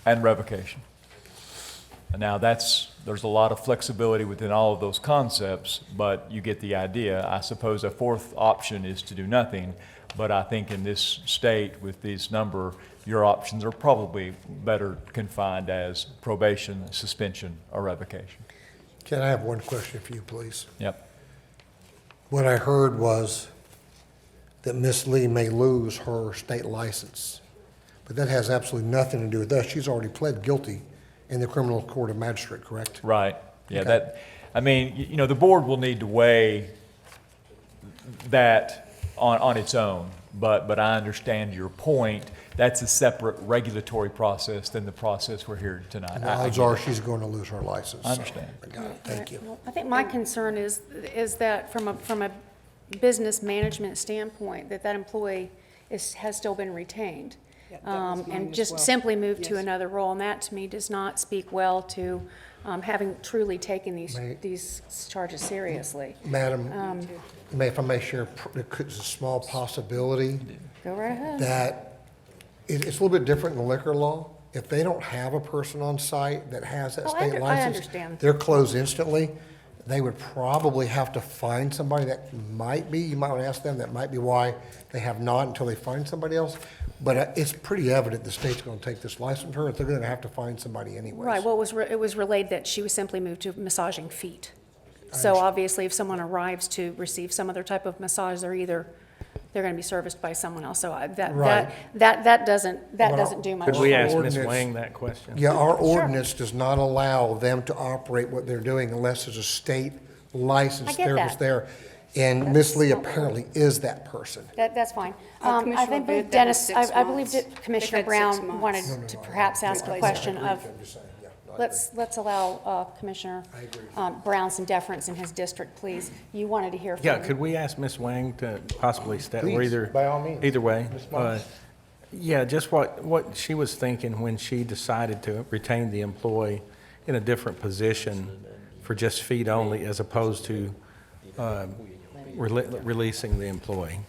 and revocation. And now there's a lot of flexibility within all of those concepts, but you get the idea. I suppose a fourth option is to do nothing, but I think in this state with this number, your options are probably better confined as probation, suspension, or revocation. Can I have one question for you, please? Yep. What I heard was that Miss Lee may lose her state license, but that has absolutely nothing to do with us. She's already pled guilty in the criminal court of magistrate, correct? Right, yeah, Okay. I mean, you know, the board will need to weigh that on its own, but I understand your point. That's a separate regulatory process than the process we're here tonight. And the odds are she's going to lose her license. I understand. I got it. Thank you. Well, I think my concern is that from a business management standpoint, that employee has still been retained. Yeah, that was mine And as just well. simply moved to Yes. another role, and that to me does not speak well to having truly taken these charges seriously. Madam, if I may share, there's a small possibility Go right ahead. that it's a little bit different in the liquor law. If they don't have a person on site that has that Oh, state I license, understand. they're closed instantly. They would probably have to find somebody that might be, you might want to ask them, that might be why they have not until they find somebody else. But it's pretty evident the state's going to take this license from her, they're going to have to find somebody anyways. Right, well, it was relayed that she was simply moved to massaging feet. So obviously, if someone arrives to receive some other type of massage, they're either they're going to be serviced by someone else. So Right. that doesn't do much. Could we ask Ms. Ordinance- Wang that question? Yeah, our ordinance does not allow them to operate what they're doing unless there's a state licensed I get therapist that. there. And Miss Lee apparently is that person. That's fine. Commissioner I think Bennett, that Dennis, was 6 I believe months. that Commissioner They've had 6 Brown months. wanted to perhaps ask a question of, let's allow Commissioner Brown some deference in his district, please. You wanted to hear from Yeah, him. could we ask Ms. Wang to possibly step, or Please, either? by all means. Either way. Ms. Moss. Yeah, just what she was thinking when she decided to retain the employee in a different position for just feed only as opposed to releasing the employee.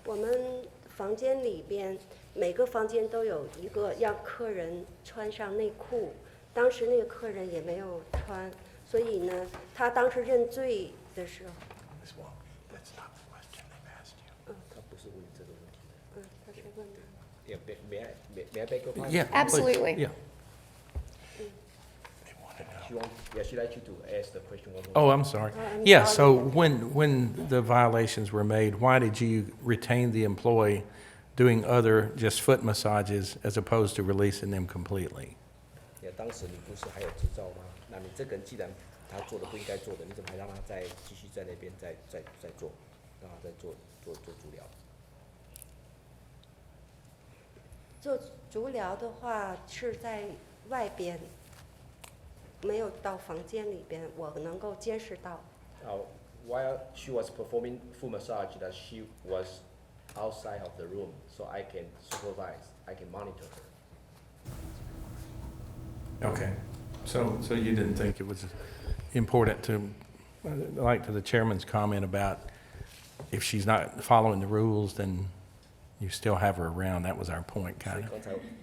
我们房间里边每个房间都有一个让客人穿上内裤，当时那个客人也没有穿，所以呢，他当时认罪的时候，他是问的。 Yeah, Absolutely. please. Yeah. Should I like you to ask the question one more? Oh, I'm sorry. I'm Yeah, sorry. so when the violations were made, why did you retain the employee doing other just foot massages as opposed to releasing them completely? 当时你不是还有执照吗？那你这个人既然他做的不应该做的，你怎么还让他继续在那边再做，让他再做足疗？做足疗的话是在外边，没有到房间里边，我能够监视到。While she was performing full massage, that she was outside of the room, so I can supervise, I can monitor her. Okay. So you didn't think it was important to, like to the chairman's comment about if she's not following the rules, then you still have her around. That was our point, kind of.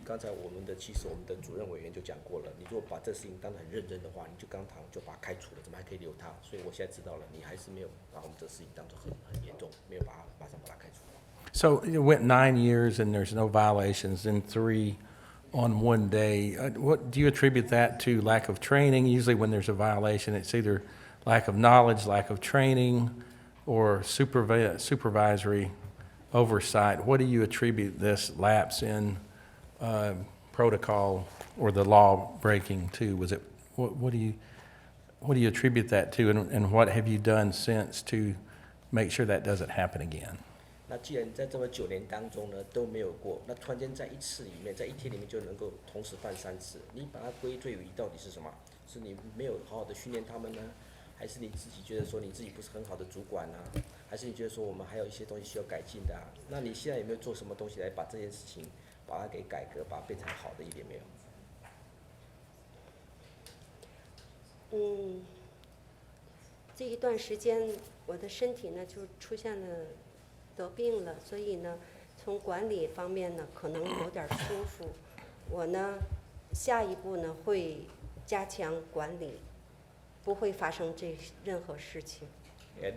刚才我们的主任委员就讲过了，你如果把这事情当得很认真的话，你就刚就把他开除了，怎么还可以留他？所以我现在知道了，你还是没有把我们这事情当作很严重，没有马上把他开除。 So it went 9 years and there's no violations, and 3 on one day. What do you attribute that to? Lack of training? Usually when there's a violation, it's either lack of knowledge, lack of training, or supervisory oversight. What do you attribute this lapse in protocol or the law breaking to? Was it what do you attribute that to, and what have you done since to make sure that doesn't happen again? 那既然在这么9年当中呢都没有过，那突然间在一次里面，在一天里面就能够同时犯3次，你把它归罪于到底是什么？是你没有好好的训练他们呢，还是你自己觉得说你自己不是很好的主管啊？还是你觉得说我们还有一些东西需要改进的啊？那你现在有没有做什么东西来把这件事情把它给改革，把它变成好的一点没有？这一段时间我的身体呢就出现了得病了，所以呢，从管理方面呢可能有点舒服。我呢，下一步呢会加强管理，不会发生任何事情。 Yeah,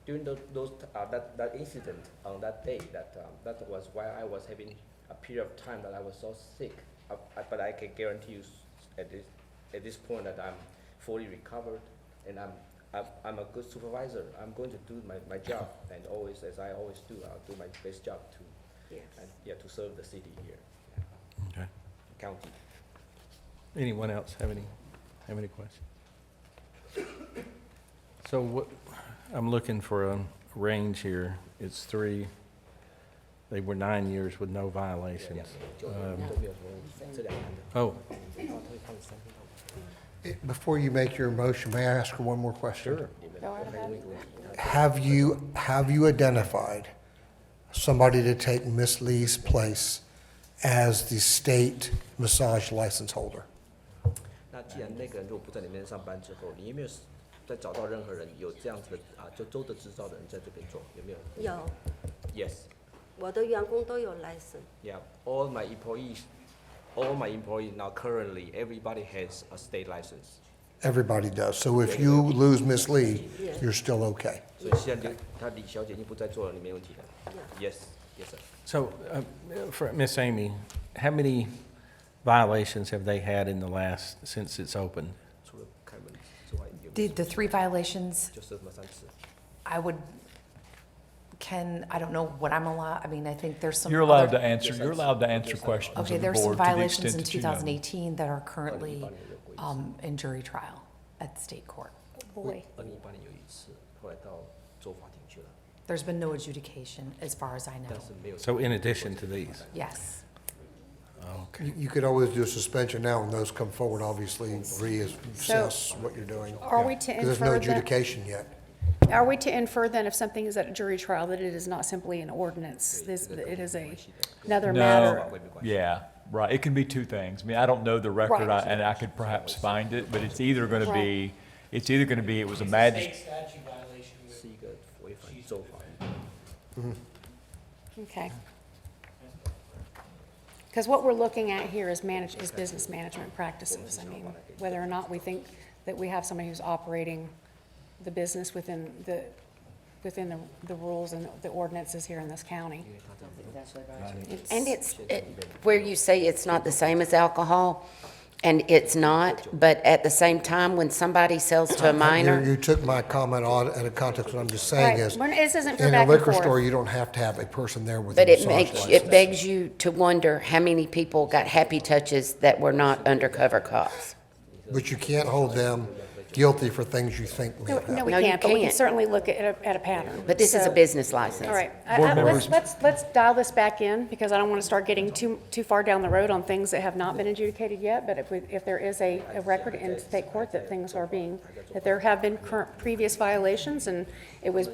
during that incident on that day, that was why I was having a period of time that I was so sick. But I can guarantee you at this point that I'm fully recovered, and I'm a good supervisor. I'm going to do my job, and always, as I always do, I'll do my best job to serve the city here. Okay. County. Anyone else have any questions? So what, I'm looking for a range here. It's 3. They were 9 years with no violations. Oh, Before you make your motion, may I ask her one more question? sure. Go right ahead. Have you identified somebody to take Miss Lee's place as the state massage license holder? 那既然那个人如果不在里面上班之后，你有没有再找到任何人有这样子的就州的执照的人在这边做？有没有？有， Yes. 我的员工都有 license。 Yeah. All my employees now currently everybody has a state license. Everybody does. So if you lose Miss Lee, you're still okay. 所以现在他李小姐已经不再做了，你没问题的。Yes. Yes, sir. So, for Miss Amy, how many violations have they had in the since it's opened? 除了开门之外，有没有 The 3 violations, 就是3次。I would, I don't know what I'm allowed, I mean, I think there's some. You're allowed other- to answer, you're allowed to answer questions of Okay, the there's some board to the violations extent in that you know. 2018 that are currently in jury trial at the state court. Boy. There's been no adjudication, as far as I know. So in addition to these? Yes. You could always do a suspension now when those come forward, obviously, reassess what you're doing. Are we to 'Cause there's no infer that- adjudication yet. Are we to infer then if something is at a jury trial that it is not simply an ordinance? It is another matter? No, yeah, right. It can be two things. I mean, I don't know the record, Right. and I could perhaps find it, but it's either going to be, it was a Okay. Because what we're looking at here is business management practices. I mean, whether or not we think that we have somebody who's operating the business within the rules and the ordinances here in this county. And where you say it's not the same as alcohol, and it's not, but at the same time, when somebody sells to a minor. You took my comment on out of context. What I'm just saying Right. is, This isn't for in back a and liquor forth. store, you don't have to have a person there with a But it massage makes, it license. begs you to wonder how many people got happy touches that were not undercover cops. But you can't hold them guilty for things you think may have No, happened. we No, you can't, but we can can't. certainly look at a pattern. But this is a So- business license. All right, Board members- let's dial this back in, because I don't want to start getting too far down the road on things that have not been adjudicated yet, but if there is a record in state court that things are that there have been previous violations, and it was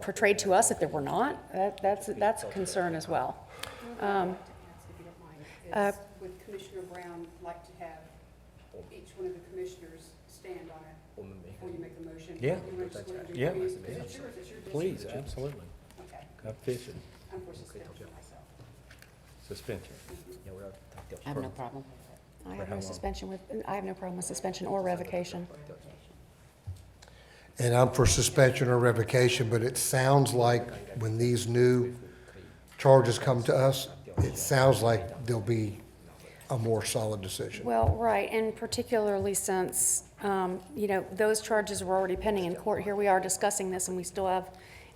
portrayed to us that there were not, that's a concern as well. Would Commissioner Brown like to have each one of the commissioners stand on it before you make the motion? Yeah. You want to just want to do Yeah. Is it yours? Is it your district? Please, absolutely. Okay. I'm fishing. I'm for suspension myself. Suspension. I have no problem. I have no problem with suspension or revocation. And I'm for suspension or revocation, but it sounds like when these new charges come to us, it sounds like there'll be a more solid decision. Well, right, and particularly since, those charges were already pending in court. Here we are discussing this, and we still have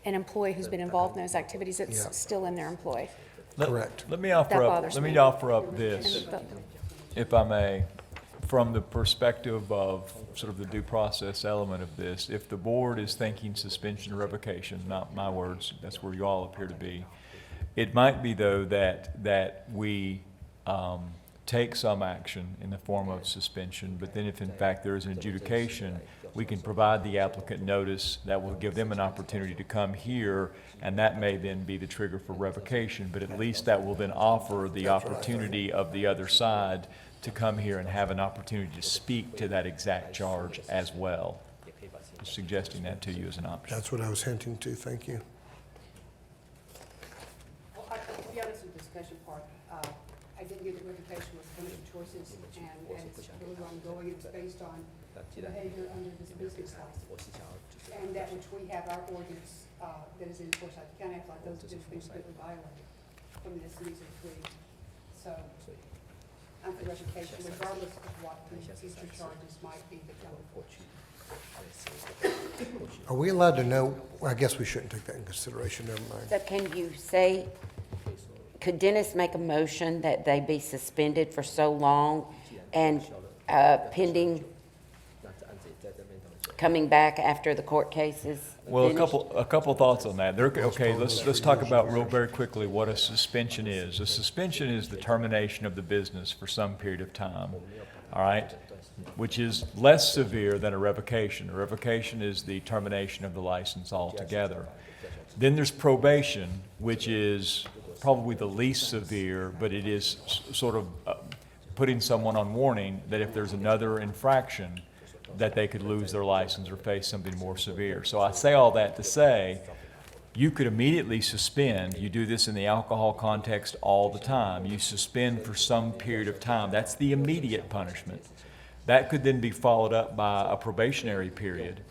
an employee who's been involved in those activities. Yeah. It's still in their employ. Correct. Let me That offer up, bothers let me me. offer up this, And the- if I may, from the perspective of sort of the due process element of this. If the board is thinking suspension or revocation, not my words, that's where you all appear to be. It might be, though, that we take some action in the form of suspension, but then if in fact there is an adjudication, we can provide the applicant notice that will give them an opportunity to come here, and that may then be the trigger for revocation, but at least that will then offer the opportunity of the other side to come here and have an opportunity to speak to that exact charge as well. Just suggesting that to you as an option. That's what I was hinting to. Thank you. Well, to be honest with the discussion part, I didn't get the reputation was one of the choices, and it's really ongoing, it's based on behavior under this business license. And that which we have our ordinance, that is in Forsyth County, like those have been completely violated from the SMEs of three. So, I'm for revocation, regardless of what the future charges might be that come before you. Are we allowed to know? I guess we shouldn't take that in consideration. Never mind. So can you say, could Dennis make a motion that they be suspended for so long and pending coming back after the court case is Well, finished? a couple thoughts on that. Okay, let's talk about real very quickly what a suspension is. A suspension is the termination of the business for some period of time, all right? Which is less severe than a revocation. A revocation is the termination of the license altogether. Then there's probation, which is probably the least severe, but it is sort of putting someone on warning that if there's another infraction, that they could lose their license or face something more severe. So I say all that to say, you could immediately suspend. You do this in the alcohol context all the time. You suspend for some period of time. That's the immediate punishment. That could then be followed up by a probationary period.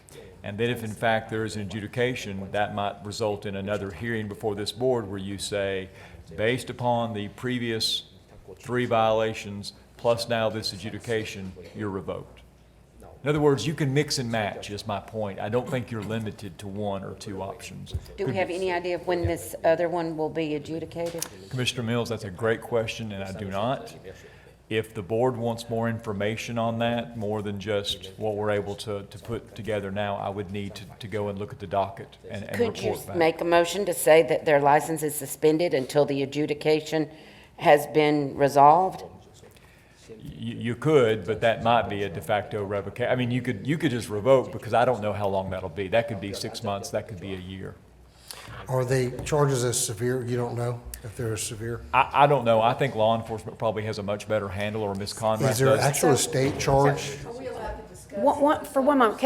And then if in fact there is an adjudication, that might result in another hearing before this board where you say, based upon the previous 3 violations, plus now this adjudication, you're revoked. In other words, you can mix and match, is my point. I don't think you're limited to one or two options. Do we have any idea of when this other one will be adjudicated? Commissioner Mills, that's a great question, and I do not. If the board wants more information on that, more than just what we're able to put together now, I would need to go and look at the docket and Could you report back. make a motion to say that their license is suspended until the adjudication has been resolved? You could, but that might be a de facto revocation. I mean, you could just revoke, because I don't know how long that'll be. That could be 6 months, that could be a year. Are the charges as severe? You don't know if they're as severe? I don't know. I think law enforcement probably has a much better handle, or Ms. Conrad Is there does. actually a state charge? For one moment,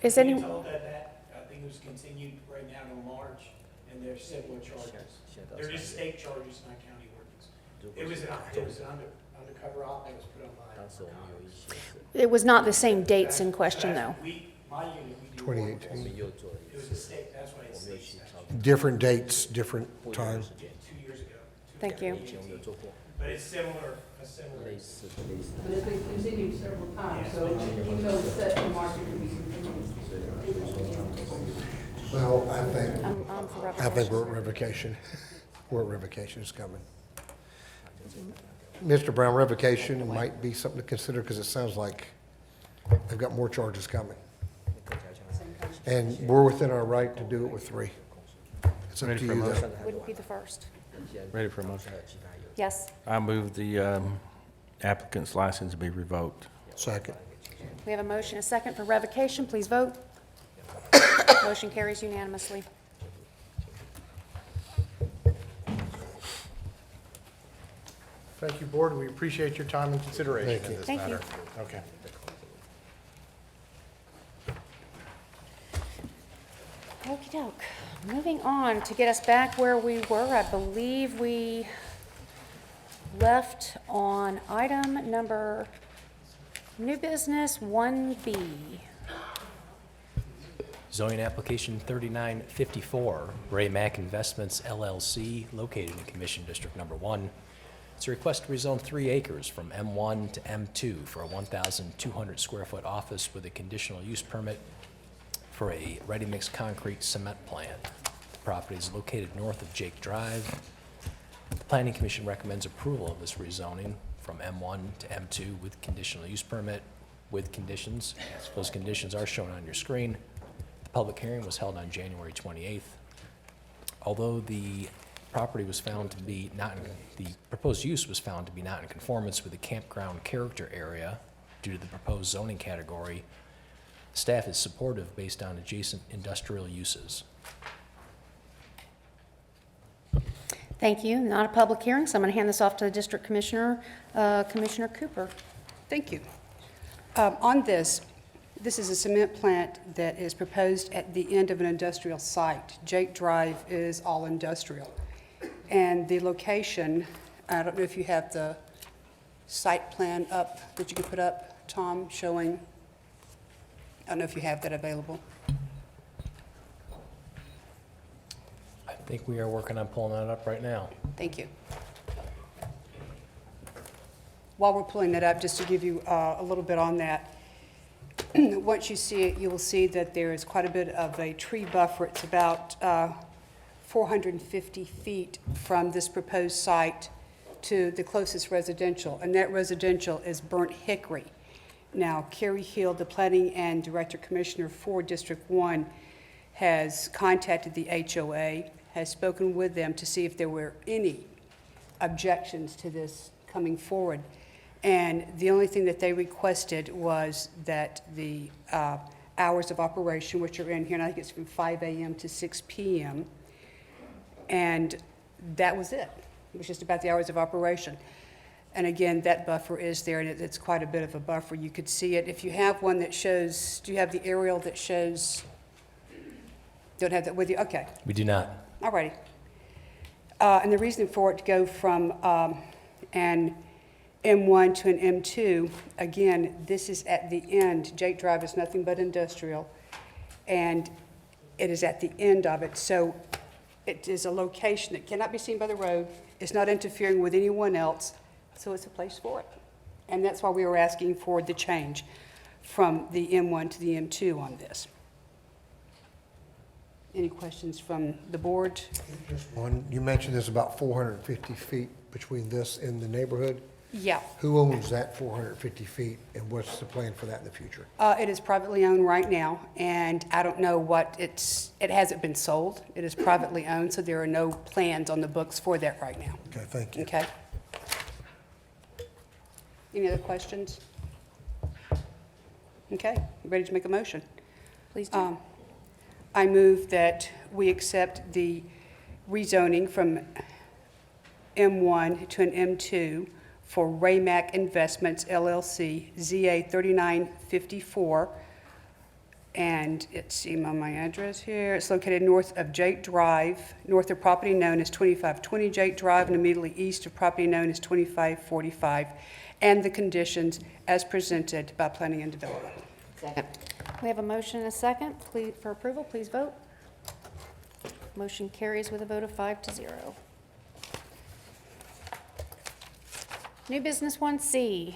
is any, I think it was continued right now to March, and there's similar charges. There is state charges, not county ordinance. It was an undercover op that was put online. it was not the same dates in question, though. My unit, we do 2018. It was a state, that's why it's state statute. Different dates, different times. 2 years ago. Thank you. But it's similar, a similar. But it's been continued several times, so even though it's set in March, it can be continued. Well, I I'm for think we're at revocation. We're at revocation is coming. Mr. Brown, revocation might be something to consider, because it sounds like they've got more charges coming. And we're within our right to do it with 3. It's up to you, though. Wouldn't be the first. Ready for a motion? Yes, I move the applicant's license be revoked. Second. we have a motion, a second for revocation. Please vote. Motion carries unanimously. Thank you, Board. We appreciate your time and consideration Thank in you. this Thank you. matter. Okay. Okey doke. Moving on to get us back where we were, I believe we left on item number, new business 1B. Zoning application 3954, Ray Mack Investments LLC, located in Commission District Number 1. It's a request to rezone 3 acres from M1 to M2 for a 1,200 square foot office with a conditional use permit for a ready-mix concrete cement plant. The property is located north of Jake Drive. The Planning Commission recommends approval of this rezoning from M1 to M2 with conditional use permit with conditions. Those conditions are shown on your screen. The public hearing was held on January 28th. Although the property was found to be not in, the proposed use was found to be not in conformance with the campground character area due to the proposed zoning category, staff is supportive based on adjacent industrial uses. Thank you. Not a public hearing, so I'm going to hand this off to the District Commissioner, Commissioner Cooper. Thank you. On this is a cement plant that is proposed at the end of an industrial site. Jake Drive is all industrial. And the location, I don't know if you have the site plan up that you could put up, Tom, showing, I don't know if you have that available. I think we are working on pulling that up right now. Thank you. While we're pulling that up, just to give you a little bit on that, once you see it, you will see that there is quite a bit of a tree buffer. It's about 450 feet from this proposed site to the closest residential, and that residential is burnt hickory. Now, Carrie Hill, the Planning and Director Commissioner for District 1, has contacted the HOA, has spoken with them to see if there were any objections to this coming forward. And the only thing that they requested was that the hours of operation, which are in here, and I think it's from 5 a.m. to 6 p.m., and that was it. It was just about the hours of operation. And again, that buffer is there, and it's quite a bit of a buffer. You could see it. If you have one that shows, do you have the aerial that shows? Don't have that with you? Okay. We do not. All righty. And the reason for it to go from an M1 to an M2, again, this is at the end. Jake Drive is nothing but industrial, and it is at the end of it. So it is a location that cannot be seen by the road. It's not interfering with anyone else, so it's a place for it. And that's why we were asking for the change. from the M1 to the M2 on this. Any questions from the board? One, you mentioned there's about 450 feet between this and the neighborhood. Yeah. Who owns that 450 feet, and what's the plan for that in the future? It is privately owned right now, and I don't know what it hasn't been sold. It is privately owned, so there are no plans on the books for that right now. Okay, thank you. Okay. Any other questions? Okay, you ready to make a motion? Please do. I move that we accept the rezoning from M1 to an M2 for Raymac Investments LLC, ZA 3954. And it's, see on my address here, it's located north of Jake Drive, north of property known as 2520 Jake Drive, and immediately east of property known as 2545, and the conditions as presented by Planning and Development. Second. We have a motion and a second. Please, for approval, please vote. Motion carries with a vote of 5-0. New business 1C.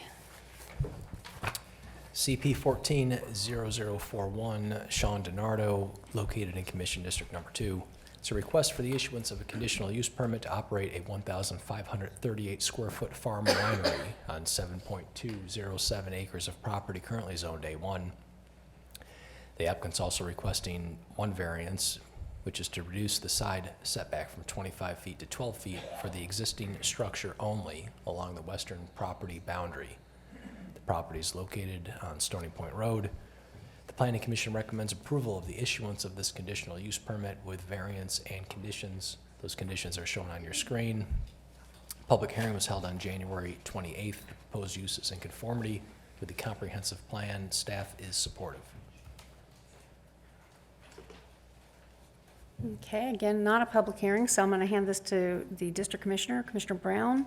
CP 140041, Sean DiNardo, located in Commission District Number 2. It's a request for the issuance of a conditional use permit to operate a 1,538 square foot farm winery on 7.207 acres of property currently zoned A1. The applicant's also requesting one variance, which is to reduce the side setback from 25 feet to 12 feet for the existing structure only along the western property boundary. The property is located on Stony Point Road. The Planning Commission recommends approval of the issuance of this conditional use permit with variance and conditions. Those conditions are shown on your screen. Public hearing was held on January 28th. The proposed use is in conformity with the comprehensive plan. Staff is supportive. Okay, again, not a public hearing, so I'm going to hand this to the District Commissioner, Commissioner Brown.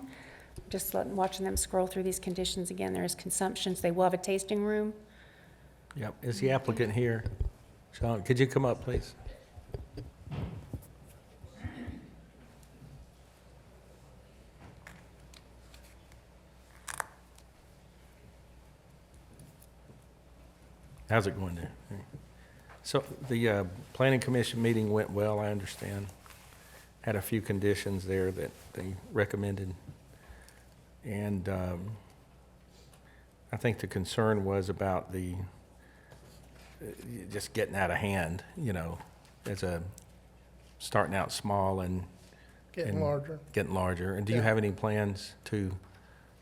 Just watching them scroll through these conditions again. There's consumptions. They will have a tasting room. Yep. Is the applicant here? Sean, could you come up, please? How's it going there? So the Planning Commission meeting went well, I understand. Had a few conditions there that they recommended. And I think the concern was about the just getting out of hand, you know, as a starting out small and Getting larger. Getting larger. And do you Yeah. have any plans to,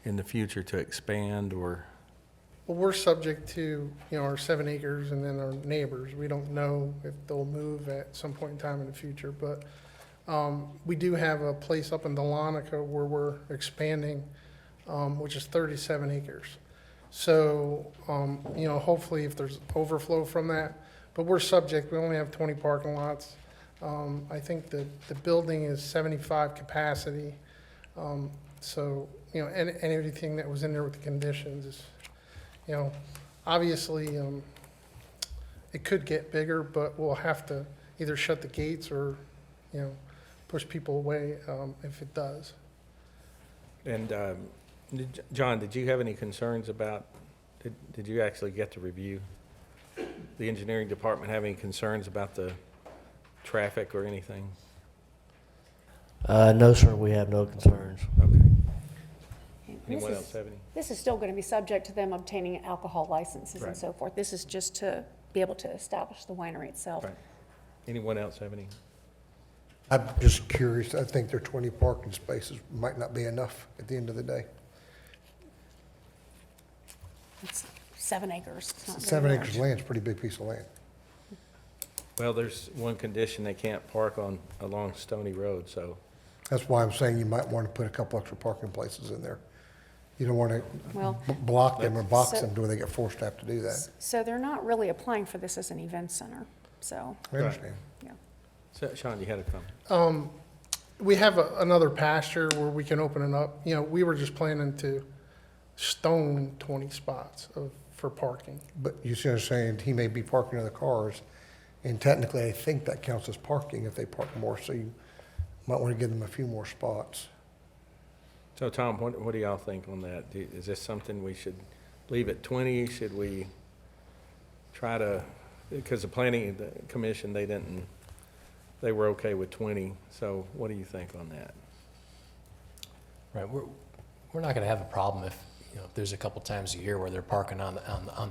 in the future, to expand or? Well, we're subject to, our 7 acres and then our neighbors. We don't know if they'll move at some point in time in the future, but we do have a place up in Dahlonega where we're expanding, which is 37 acres. So, hopefully if there's overflow from that, but we're subject, we only have 20 parking lots. I think the building is 75 capacity. So, and everything that was in there with the conditions is, obviously, it could get bigger, but we'll have to either shut the gates or, push people away if it does. And John, did you have any concerns about, did you actually get to review? The engineering department have any concerns about the traffic or anything? No, sir, we have no concerns. Okay. This Anyone is- else have any? This is still going to be subject to them obtaining alcohol licenses and Right. so forth. This is just to be able to establish the winery itself. Right. Anyone else have any? I'm just curious, I think their 20 parking spaces might not be enough at the end of the day. It's 7 acres. It's not very 7 large. acres of land is a pretty big piece of land. Well, there's one condition, they can't park along Stony Road, so. That's why I'm saying you might want to put a couple extra parking places in there. You don't want Well, to block them or box so- them to where they get forced to have to do that. So they're not really applying for this as an event center, so, I understand. yeah. So, Sean, you had a comment? We have another pasture where we can open it up. We were just planning to stone 20 spots for parking. But you see what I'm saying, he may be parking other cars, and technically, I think that counts as parking if they park more, so you might want to give them a few more spots. So, Tom, what do y'all think on that? Is this something we should leave at 20? Should we try to, because the planning commission, they were okay with 20. So what do you think on that? Right, we're not gonna have a problem if, you know, if there's a couple times a year where they're parking on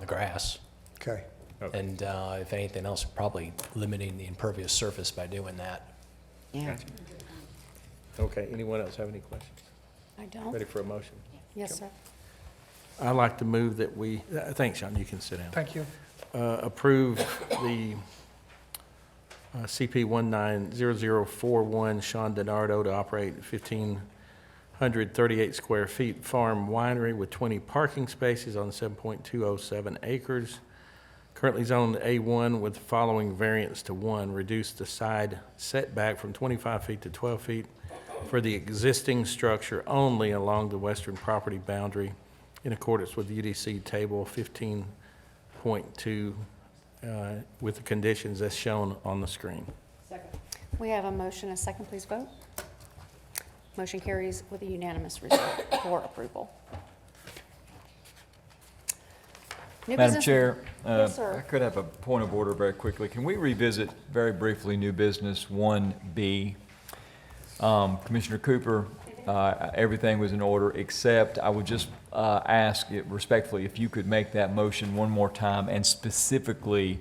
the grass. Okay. And if anything else, probably limiting the impervious surface by doing that. Yeah. Okay, anyone else have any questions? I don't. Ready for a motion? Yes, sir. I'd like to move that we, thanks, Sean, you can sit down. Thank you. Approve the CP 190041 Sean DiNardo to operate 1,538 square feet farm winery with 20 parking spaces on 7.207 acres. Currently zoned A1 with the following variance to 1, reduce the side setback from 25 feet to 12 feet for the existing structure only along the western property boundary in accordance with UDC Table 15.2 with the conditions as shown on the screen. Second. We have a motion, a second, please vote. Motion carries with a unanimous result for approval. New Madam business? Chair, Yes, sir. I could have a point of order very quickly. Can we revisit very briefly new business 1B? Commissioner Cooper, everything was in order, except I would just ask it respectfully if you could make that motion one more time and specifically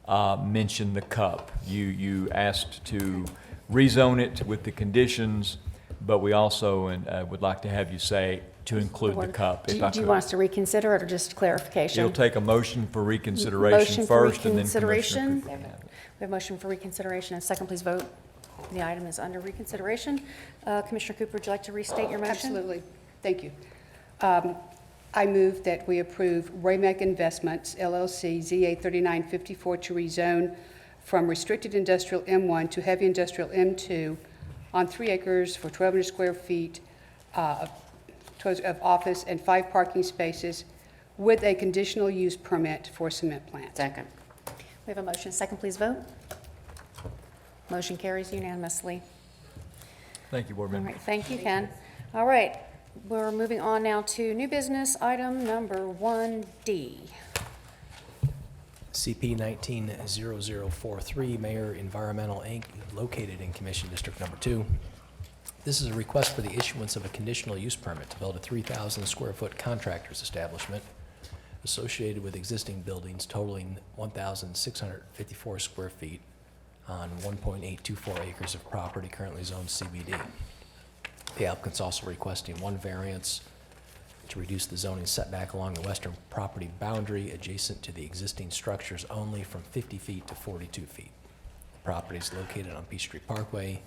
mention the cup. You asked to rezone it with the conditions, but we also would like to have you say to include the cup, if I Do you could. want us to reconsider it or just clarification? It'll take a motion for reconsideration Motion for first, and then Commissioner reconsideration. Cooper can have it. We have motion for reconsideration. And second, please vote. The item is under reconsideration. Commissioner Cooper, would you like to restate your motion? Absolutely. Thank you. I move that we approve Raymac Investments LLC ZA 3954 to rezone from restricted industrial M1 to heavy industrial M2 on 3 acres for 1,200 square feet of office and 5 parking spaces with a conditional use permit for cement plant. Second. We have a motion. Second, please vote. Motion carries unanimously. Thank you, Board All Member. right, thank you, Ken. All right, we're moving on now to new business item number 1D. CP 190043, Mayor Environmental Inc., located in Commission District Number 2. This is a request for the issuance of a conditional use permit to build a 3,000 square foot contractor's establishment associated with existing buildings totaling 1,654 square feet on 1.824 acres of property currently zoned CBD. The applicant's also requesting one variance to reduce the zoning setback along the western property boundary adjacent to the existing structures only from 50 feet to 42 feet. The property is located on Peachtree Parkway.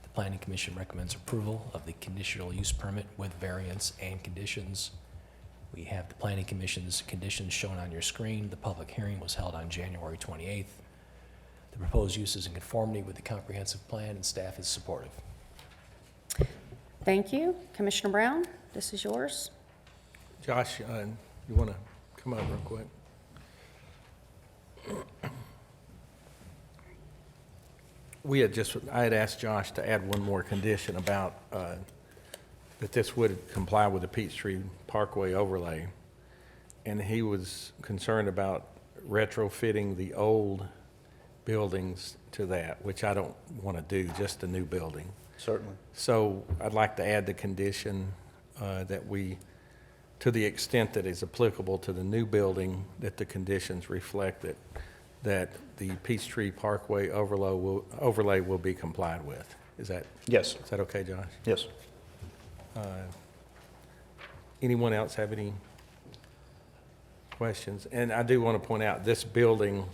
The Planning Commission recommends approval of the conditional use permit with variance and conditions. We have the Planning Commission's conditions shown on your screen. The public hearing was held on January 28th. The proposed use is in conformity with the comprehensive plan, and staff is supportive. Thank you. Commissioner Brown, this is yours. Josh, you want to come up real quick? I had asked Josh to add one more condition about that this would comply with the Peachtree Parkway overlay. And he was concerned about retrofitting the old buildings to that, which I don't want to do, just a new building. Certainly. So I'd like to add the condition that we, to the extent that is applicable to the new building, that the conditions reflect that the Peachtree Parkway overlay will be complied with. Is that okay, Josh? Yes. Anyone else have any questions? And I do want to point out, this building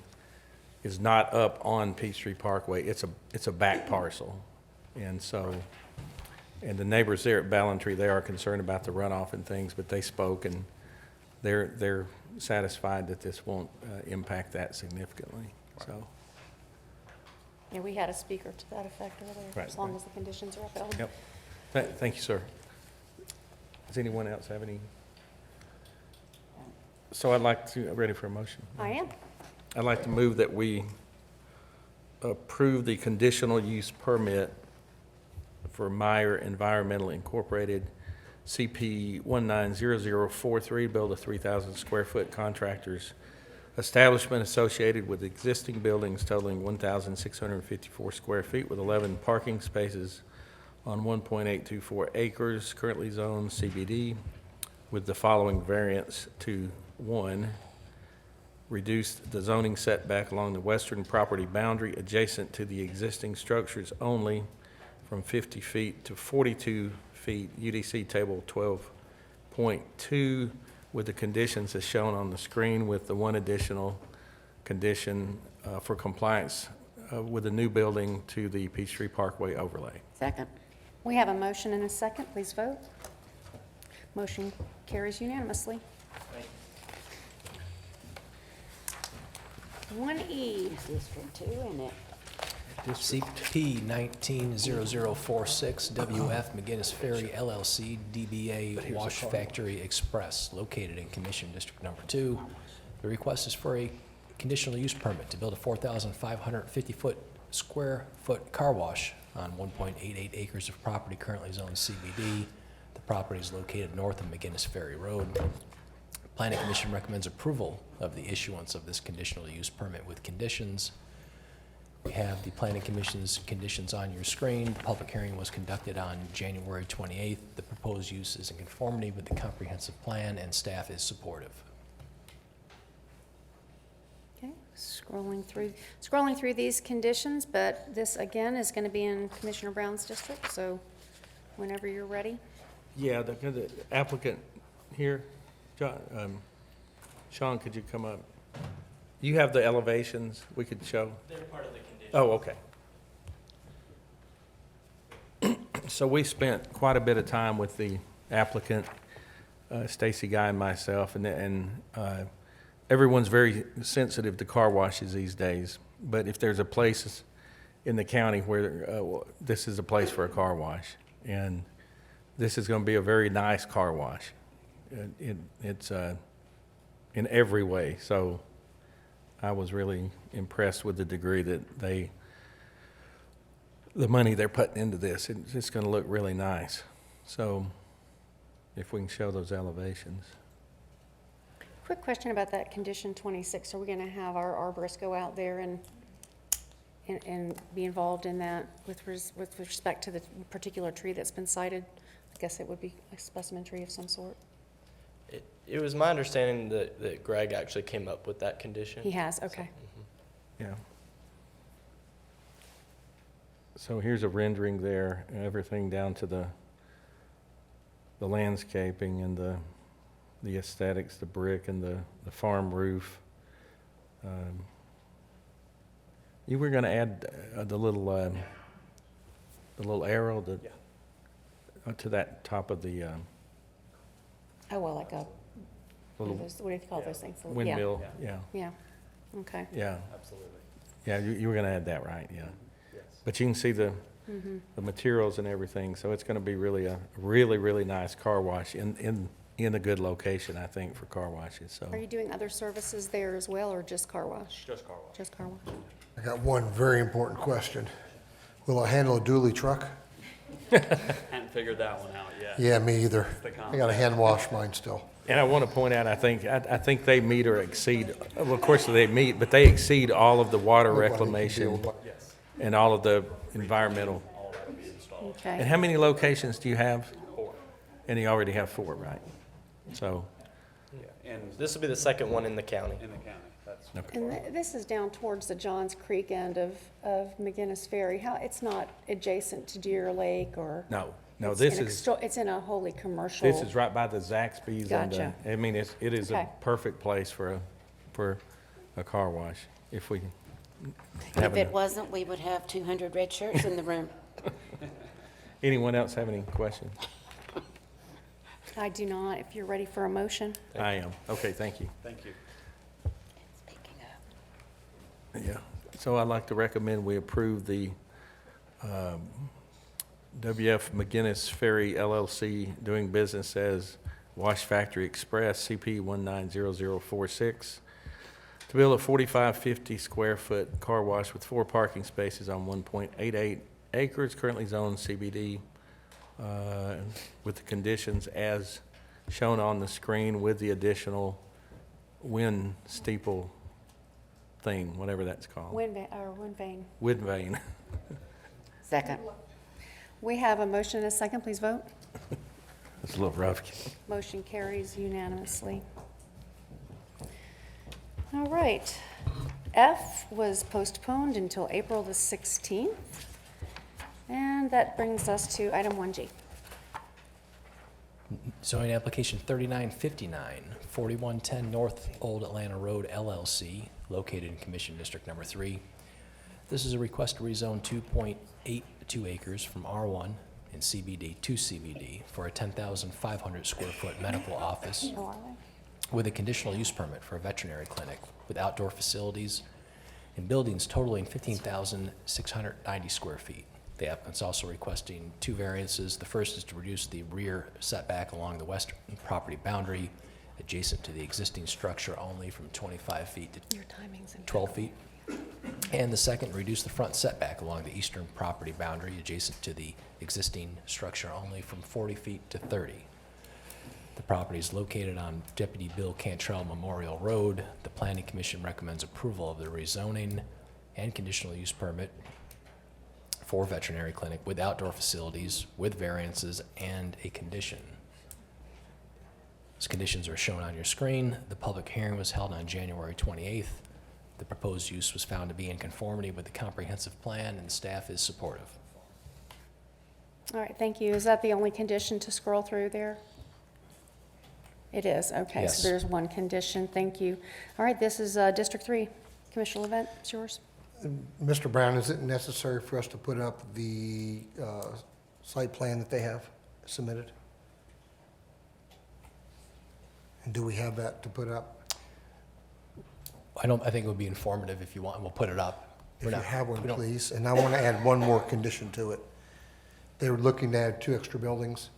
is not up on Peachtree Parkway. It's a back parcel. And so, and the neighbors there at Ballantree, they are concerned about the runoff and things, but they spoke and they're satisfied that this won't impact that significantly. So, Yeah, we had a speaker to that effect earlier, Right, as long right. as the conditions are upheld. yep. Thank you, sir. Does anyone else have any? So I'd like to, ready for a motion? I am. I'd like to move that we approve the conditional use permit for Meyer Environmental Incorporated, CP 190043, build a 3,000 square foot contractor's establishment associated with existing buildings totaling 1,654 square feet with 11 parking spaces on 1.824 acres, currently zoned CBD, with the following variance to: 1, reduced the zoning setback along the western property boundary adjacent to the existing structures only from 50 feet to 42 feet, UDC Table 12.2, with the conditions as shown on the screen, with the one additional condition for compliance with the new building to the Peachtree Parkway overlay. Second. We have a motion and a second. Please vote. Motion carries unanimously. 1E. District 2 in it. CP 190046 WF McGinnis Ferry LLC DBA Wash Factory Express, located in Commission District Number 2. The request is for a conditional use permit to build a 4,550 square foot car wash on 1.88 acres of property currently zoned CBD. The property is located north of McGinnis Ferry Road. Planning Commission recommends approval of the issuance of this conditional use permit with conditions. We have the Planning Commission's conditions on your screen. The public hearing was conducted on January 28th. The proposed use is in conformity with the comprehensive plan, and staff is supportive. Okay, scrolling through these conditions, but this again is going to be in Commissioner Brown's district, so whenever you're ready. Yeah, the applicant here, John, Sean, could you come up? You have the elevations we could show? They're part of the condition. Oh, okay. So we spent quite a bit of time with the applicant, Stacy Guy and myself, and everyone's very sensitive to car washes these days. But if there's a place in the county where this is a place for a car wash, and this is going to be a very nice car wash. It's in every way. So I was really impressed with the degree that the money they're putting into this. It's going to look really nice. So if we can show those elevations. Quick question about that condition 26. Are we going to have our arborist go out there and be involved in that with respect to the particular tree that's been cited? I guess it would be a specimen tree of some sort. It was my understanding that Greg actually came up with that condition. He has, okay. Yeah. So here's a rendering there, and everything down to the landscaping and the aesthetics, the brick and the farm roof. You were going to add the little arrow to that top of the Oh, well, like a, little what do you call those things? windmill. Yeah. Yeah, okay. Yeah. Absolutely. Yeah, you were going to add that, right? Yeah. Yes. But you can see the materials and everything, so it's going to be really a really nice car wash in a good location, I think, for car washes. So. Are you doing other services there as well, or just car wash? Just car wash. Just car wash. I got one very important question. Will I handle a dually truck? Hadn't figured that one out yet. Yeah, me either. I got to hand wash mine still. And I want to point out, I think they meet or exceed, well, of course they meet, but they exceed all of the water reclamation and all of the environmental. Okay. And how many locations do you have? 4. And you already have 4, right? So. Yeah. And this will be the second one in the county. In the county, that's. Okay. And this is down towards the Johns Creek end of McGinnis Ferry. It's not adjacent to Deer Lake or? No, It's in a wholly commercial. This is right by the Zaxby's. Gotcha. And, I mean, it is Okay. a perfect place for a car wash. If we If it wasn't, we would have 200 red shirts in the room. Anyone else have any questions? I do not. If you're ready for a motion. I am. Okay, thank you. Thank you. Yeah. So I'd like to recommend we approve the WF McGinnis Ferry LLC doing business as Wash Factory Express, CP 190046, to build a 4,550 square foot car wash with 4 parking spaces on 1.88 acres, currently zoned CBD, with the conditions as shown on the screen, with the additional wind steeple thing, whatever that's called. Wind vane. Wind vane. Second. We have a motion and a second. Please vote. It's a little rough. Motion carries unanimously. All right. F was postponed until April the 16th. And that brings us to item 1G. Zoning application 3959, 4110 North Old Atlanta Road LLC, located in Commission District Number 3. This is a request to rezone 2.82 acres from R1 in CBD to CBD for a 10,500 square foot medical office Oh, are they? with a conditional use permit for a veterinary clinic with outdoor facilities and buildings totaling 15,690 square feet. The applicant's also requesting two variances. The first is to reduce the rear setback along the western property boundary adjacent to the existing structure only from 25 feet to Your timing's in 12 feet. And the second, reduce the front setback along the eastern property boundary adjacent to the existing structure only from 40 feet to 30. The property is located on Deputy Bill Cantrell Memorial Road. The Planning Commission recommends approval of the rezoning and conditional use permit for veterinary clinic with outdoor facilities, with variances, and a condition. These conditions are shown on your screen. The public hearing was held on January 28th. The proposed use was found to be in conformity with the comprehensive plan, and the staff is supportive. All right, thank you. Is that the only condition to scroll through there? It is, okay. Yes. So there's one condition, thank you. All right, this is District 3. Commissioner Levent, it's yours. Mr. Brown, is it necessary for us to put up the site plan that they have submitted? And do we have that to put up? I think it would be informative if you want, we'll put it up. If you have one, please. And I want to add one more condition to it. They were looking to add 2 extra buildings,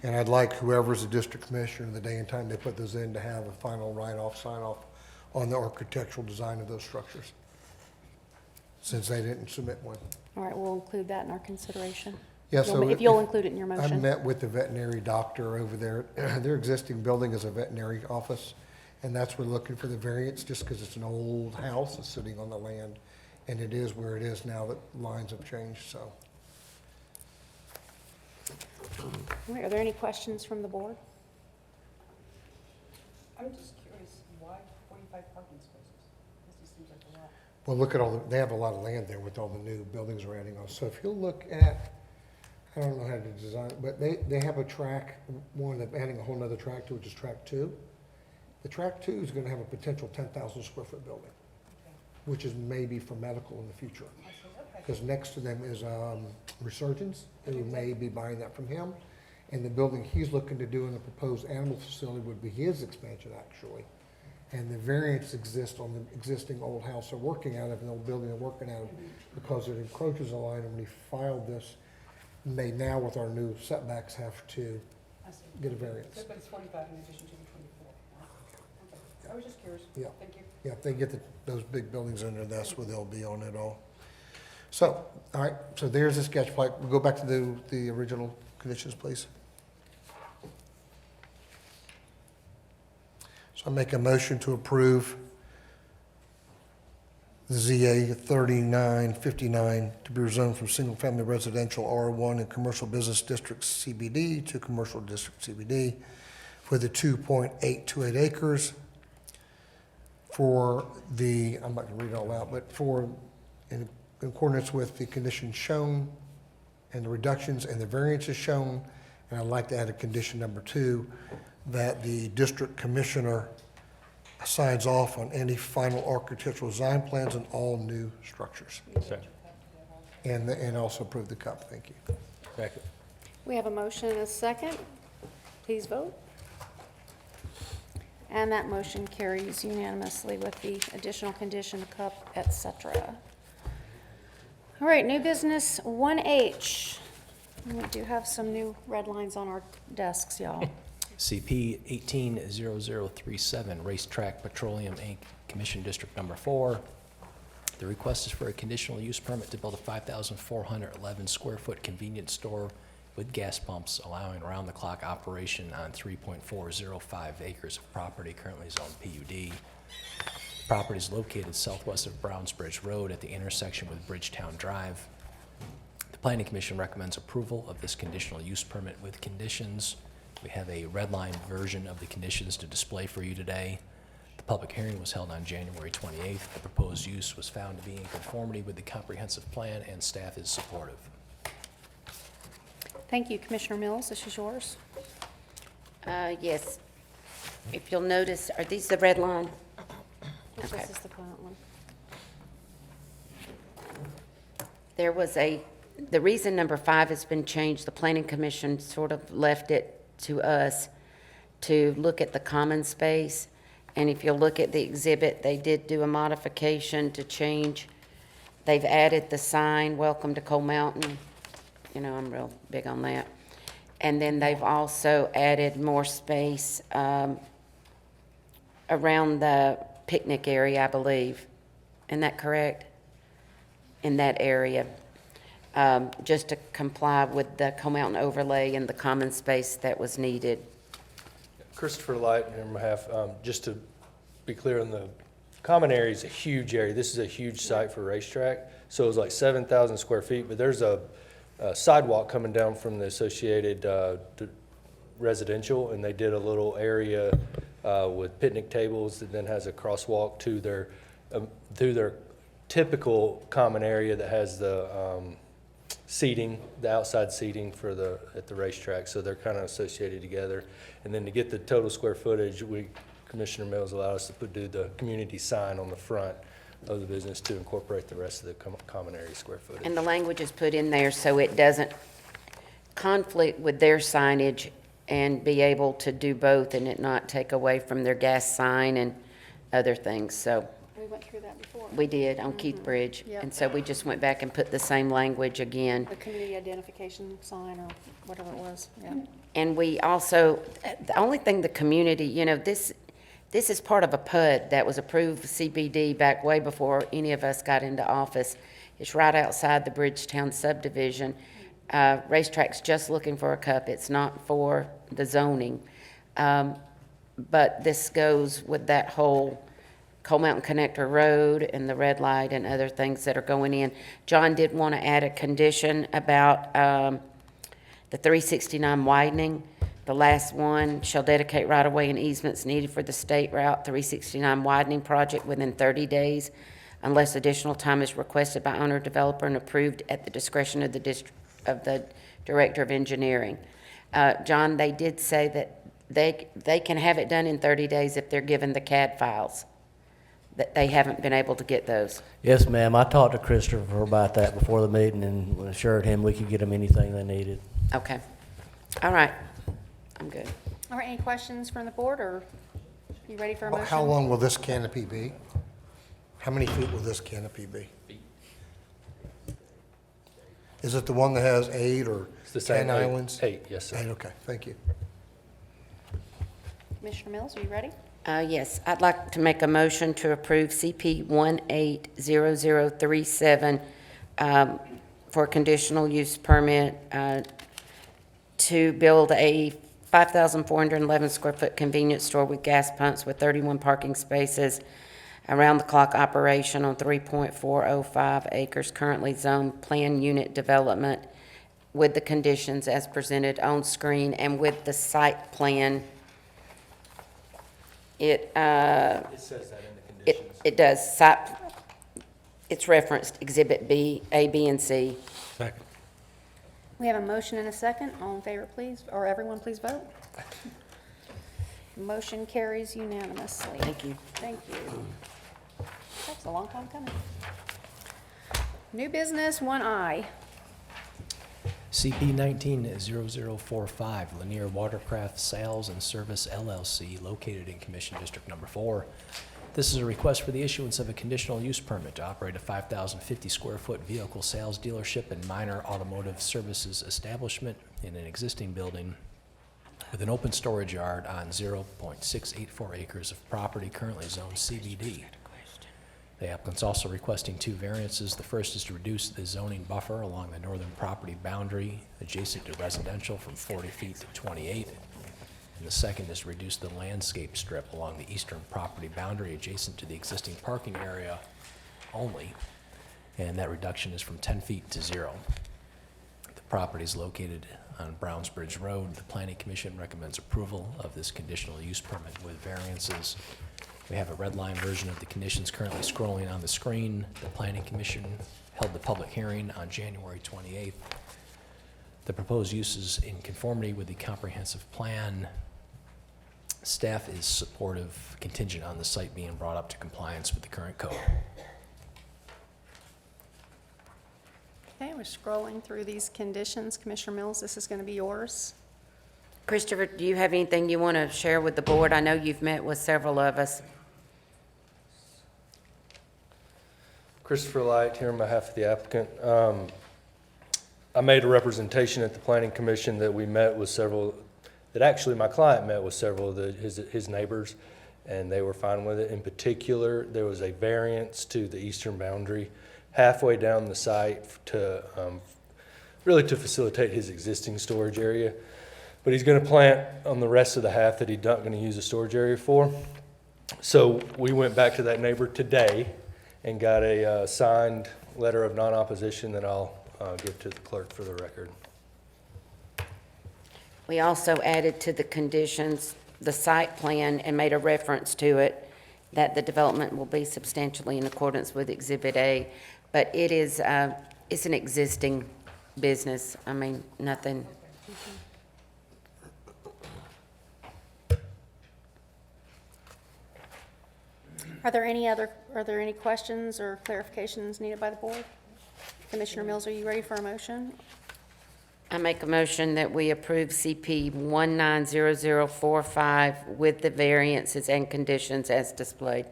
and I'd like whoever's the district commissioner the day and time they put those in to have a final write-off, sign-off on the architectural design of those structures, since they didn't submit one. All right, we'll include that in our consideration. Yeah, You'll- so If you'll include it in your I motion. met with the veterinary doctor over there. Their existing building is a veterinary office, and that's we're looking for the variance, just because it's an old house that's sitting on the land, and it is where it is now that lines have changed, so. All right, are there any questions from the board? I'm just curious, why 45 parking spaces? This just seems like a lot. Well, look at they have a lot of land there with all the new buildings they're adding on. So if you'll look at, I don't know how to design it, but they have a track, one, they're adding a whole nother track to it, which is track 2. The track 2 is gonna have a potential 10,000 square foot building, which is maybe for medical in the future. Because next to them is Resurgence, who may be buying that from him. And the building he's looking to do in the proposed animal facility would be his expansion, actually. And the variance exists on the existing old house they're working out of, an old building they're working out of, because it encroaches a line, and when he filed this, they now, with our new setbacks, have to get a variance. But it's 45 in addition to the 24. Okay. I was just curious. Yeah. Thank you. Yeah, if they get those big buildings in there, that's where they'll be on it all. So, all right, so there's the sketch plan. We'll go back to the original conditions, please. So I make a motion to approve the ZA 3959 to be rezoned from single-family residential R1 and commercial business district CBD to commercial district CBD for the 2.828 acres for the, I'm not going to read it all out, but for, in accordance with the conditions shown and the reductions and the variances shown. And I'd like to add a condition number 2, that the district commissioner signs off on any final architectural design plans on all new structures. And also approve the CUP. Thank you. Second. We have a motion and a second. Please vote. And that motion carries unanimously with the additional condition, cup, et cetera. All right, new business 1H. We do have some new red lines on our desks, y'all. CP 180037, Racetrack Petroleum, Inc., Commission District Number 4. The request is for a conditional use permit to build a 5,411 square foot convenience store with gas pumps, allowing around-the-clock operation on 3.405 acres of property currently zoned PUD. Property is located southwest of Brownsbridge Road at the intersection with Bridgetown Drive. The Planning Commission recommends approval of this conditional use permit with conditions. We have a red line version of the conditions to display for you today. The public hearing was held on January 28th. The proposed use was found to be in conformity with the comprehensive plan, and staff is supportive. Thank you. Commissioner Mills, this is yours. Yes. If you'll notice, are these the red line? Okay. This is the current one. There was the reason number 5 has been changed, the Planning Commission sort of left it to us to look at the common space. And if you'll look at the exhibit, they did do a modification to change. They've added the sign, "Welcome to Coal Mountain." You know, I'm real big on that. And then they've also added more space around the picnic area, I believe. Isn't that correct? In that area, just to comply with the Coal Mountain overlay and the common space that was needed. Christopher Light, on behalf, just to be clear, on the common area is a huge area. This is a huge site for racetrack. So it was like 7,000 square feet, but there's a sidewalk coming down from the associated residential, and they did a little area with picnic tables that then has a crosswalk to their, through their typical common area that has the seating, the outside seating for at the racetrack. So they're kind of associated together. And then to get the total square footage, Commissioner Mills allowed us to do the community sign on the front of the business to incorporate the rest of the common area square footage. And the language is put in there so it doesn't conflict with their signage, and be able to do both and it not take away from their gas sign and other things. So We went through that before. we did on Keith Bridge. Yep. And so we just went back and put the same language again. The community identification sign or whatever it was, yeah. And we also, the only thing the community, you know, this is part of a PUD that was approved CBD back way before any of us got into office. It's right outside the Bridgetown subdivision. Racetrack's just looking for a cup. It's not for the zoning. But this goes with that whole Coal Mountain Connector Road and the red light and other things that are going in. John did want to add a condition about the 369 widening. The last one, shall dedicate right-of-way and easements needed for the State Route 369 widening project within 30 days, unless additional time is requested by owner, developer, and approved at the discretion of the Director of Engineering. John, they did say that they can have it done in 30 days if they're given the CAD files. That they haven't been able to get those. Yes, ma'am. I talked to Christopher about that before the meeting and assured him we could get them anything they needed. Okay. All right. I'm good. All right, any questions from the board, or you ready for a motion? How long will this canopy be? How many feet will this canopy be? Is it the one that has 8 or It's the same 10 islands? 8, yes, sir. 8, okay, thank you. Commissioner Mills, are you ready? Yes, I'd like to make a motion to approve CP 180037 for a conditional use permit to build a 5,411 square foot convenience store with gas pumps with 31 parking spaces, around-the-clock operation on 3.405 acres, currently zoned planned unit development, with the conditions as presented on screen and with the site plan. It says that in the conditions. It does. It's referenced Exhibit B, A, B, and C. Second. We have a motion and a second. All in favor, please, or everyone, please vote. Motion carries unanimously. Thank you. Thank you. That was a long time coming. New business, 1I. CP 190045, Lanier Watercraft Sales and Service LLC, located in Commission District Number 4. This is a request for the issuance of a conditional use permit to operate a 5,050 square foot vehicle sales dealership and minor automotive services establishment in an existing building with an open storage yard on 0.684 acres of property currently zoned CBD. The applicant's also requesting 2 variances. The first is to reduce the zoning buffer along the northern property boundary adjacent to residential from 40 feet to 28. And the second is to reduce the landscape strip along the eastern property boundary adjacent to the existing parking area only, and that reduction is from 10 feet to 0. The property is located on Brownsbridge Road. The Planning Commission recommends approval of this conditional use permit with variances. We have a red line version of the conditions currently scrolling on the screen. The Planning Commission held the public hearing on January 28th. The proposed use is in conformity with the comprehensive plan. Staff is supportive, contingent on the site being brought up to compliance with the current code. Okay, we're scrolling through these conditions. Commissioner Mills, this is going to be yours. Christopher, do you have anything you want to share with the board? I know you've met with several of us. Christopher Light here on behalf of the applicant. I made a representation at the Planning Commission that we met with several, that actually my client met with several of his neighbors, and they were fine with it. In particular, there was a variance to the eastern boundary halfway down the site to really to facilitate his existing storage area. But he's going to plant on the rest of the half that he's not going to use a storage area for. So we went back to that neighbor today and got a signed letter of non-opposition that I'll give to the clerk for the record. We also added to the conditions the site plan and made a reference to it that the development will be substantially in accordance with Exhibit A. But it is, it's an existing business. I mean, nothing. Are there any questions or clarifications needed by the board? Commissioner Mills, are you ready for a motion? I make a motion that we approve CP 190045 with the variances and conditions as displayed.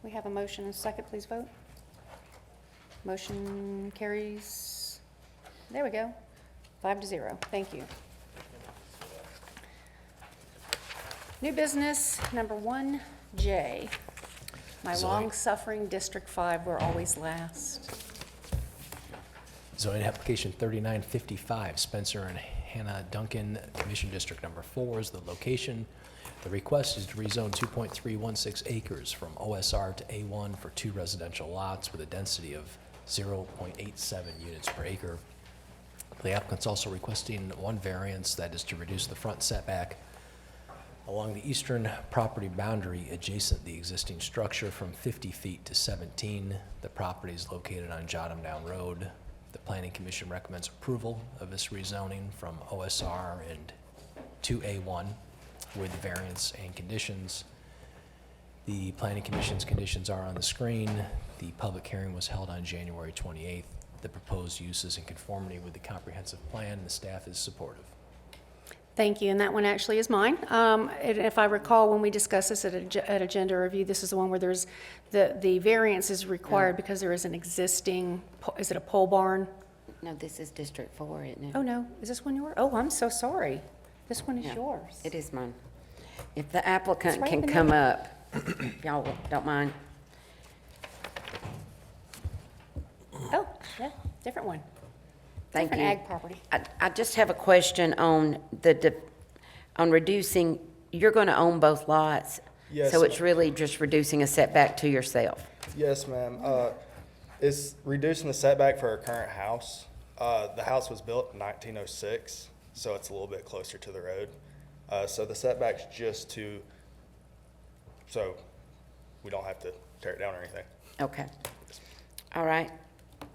We have a motion and a second, please vote. Motion carries, there we go, 5-0. Thank you. New business number 1J. My Zoe. long-suffering District 5, we're always last. Zoning application 3955, Spencer and Hannah Duncan, Commission District Number 4 is the location. The request is to rezone 2.316 acres from OSR to A1 for 2 residential lots with a density of 0.87 units per acre. The applicant's also requesting one variance, that is to reduce the front setback along the eastern property boundary adjacent the existing structure from 50 feet to 17. The property is located on Jotham Down Road. The Planning Commission recommends approval of this rezoning from OSR and to A1 with variance and conditions. The Planning Commission's conditions are on the screen. The public hearing was held on January 28th. The proposed use is in conformity with the comprehensive plan. The staff is supportive. Thank you, and that one actually is mine. And if I recall, when we discussed this at agenda review, this is the one where there's, the variance is required because there is an existing, is it a pole barn? No, this is District 4, isn't it? Oh, no, is this one yours? Oh, I'm so sorry. This one is Yeah, yours. It is mine. If the applicant It's right can in the come middle. up, if y'all don't mind. Oh, yeah, different one. Thank you. Different ag property. I just have a question on on reducing, you're going to own both lots? Yes, So it's ma'am. really just reducing a setback to yourself? Yes, ma'am. It's reducing the setback for our current house. The house was built in 1906, so it's a little bit closer to the road. So the setback's just so we don't have to tear it down or anything. Okay. All right.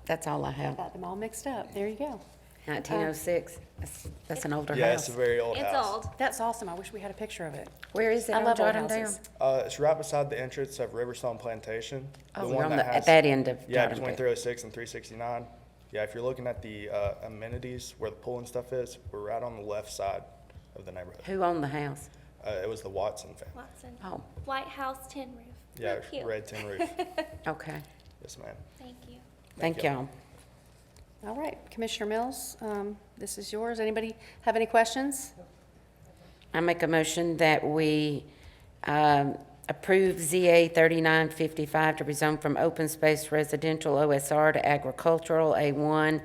That's all I have. Got them all mixed up. There you go. 1906, that's an older house. Yeah, it's a very old It's house. old. That's awesome. I wish we had a picture of it. Where is it I on love old Jotham Down? houses. It's right beside the entrance of Riverstone Plantation. Oh, The you're one on that at has- that end of Yeah, Jotham between Down. 306 and 369. Yeah, if you're looking at the amenities where the pool and stuff is, we're right on the left side of the neighborhood. Who owned the house? It was the Watson family. Watson. Oh, White house, tin roof. Yeah, Real cute. red tin roof. okay. Yes, ma'am. Thank you. Thank y'all. All right, Commissioner Mills, this is yours. Anybody have any questions? I make a motion that we approve ZA 3955 to rezone from open space residential OSR to agricultural A1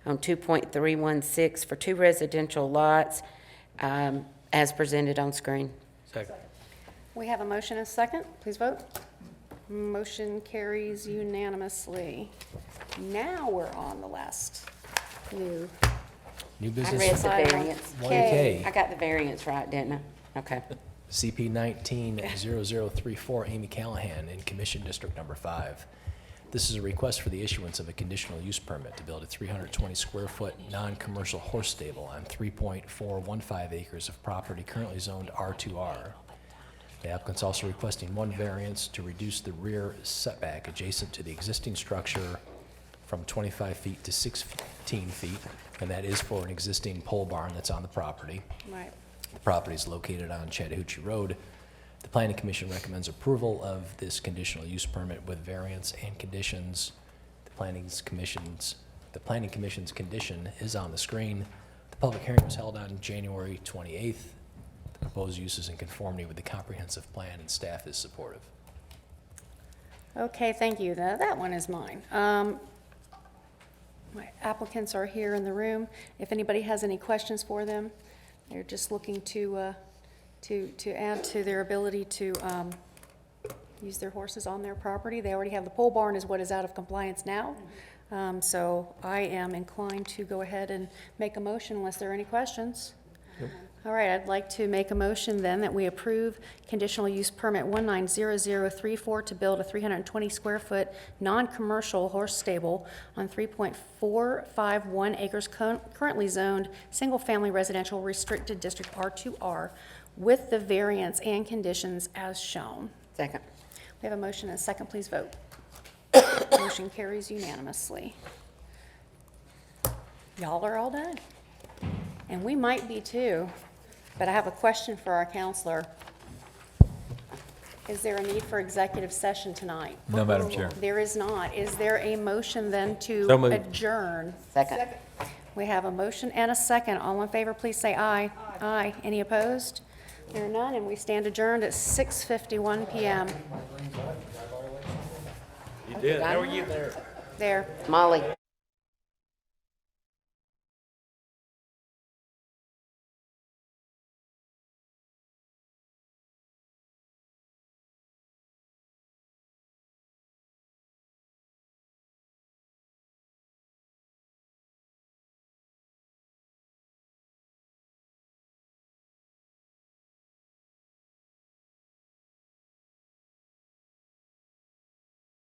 on 2.316 for 2 residential lots as presented on screen. Second. We have a motion and a second. Please vote. Motion carries unanimously. Now we're on the last new. New I business. read the variance. 1K. I got the variance right, didn't I? Okay. CP 190034, Amy Callahan in Commission District Number 5. This is a request for the issuance of a conditional use permit to build a 320 square foot non-commercial horse stable on 3.415 acres of property currently zoned R2R. The applicant's also requesting one variance to reduce the rear setback adjacent to the existing structure from 25 feet to 16 feet, and that is for an existing pole barn that's on the property. Right. The property is located on Chattahoochee Road. The Planning Commission recommends approval of this conditional use permit with variance and conditions. The Planning Commission's condition is on the screen. The public hearing was held on January 28th. The proposed use is in conformity with the comprehensive plan, and staff is supportive. Okay, thank you. That one is mine. My applicants are here in the room. If anybody has any questions for them, they're just looking to add to their ability to use their horses on their property. They already have the pole barn is what is out of compliance now. So I am inclined to go ahead and make a motion unless there are any questions. All right, I'd like to make a motion then that we approve conditional use permit 190034 to build a 320 square foot non-commercial horse stable on 3.451 acres currently zoned single-family residential restricted district R2R with the variance and conditions as shown. Second. We have a motion and a second. Please vote. Motion carries unanimously. Y'all are all done. And we might be too, but I have a question for our counselor. Is there a need for executive session tonight? No, Madam Chair. There is not. Is there a motion then to So moved. adjourn? Second. We have a motion and a second. All in favor, please say aye. Aye. Any opposed? There are none, and we stand adjourned at 6:51 PM. You did. How are you there? There. Molly.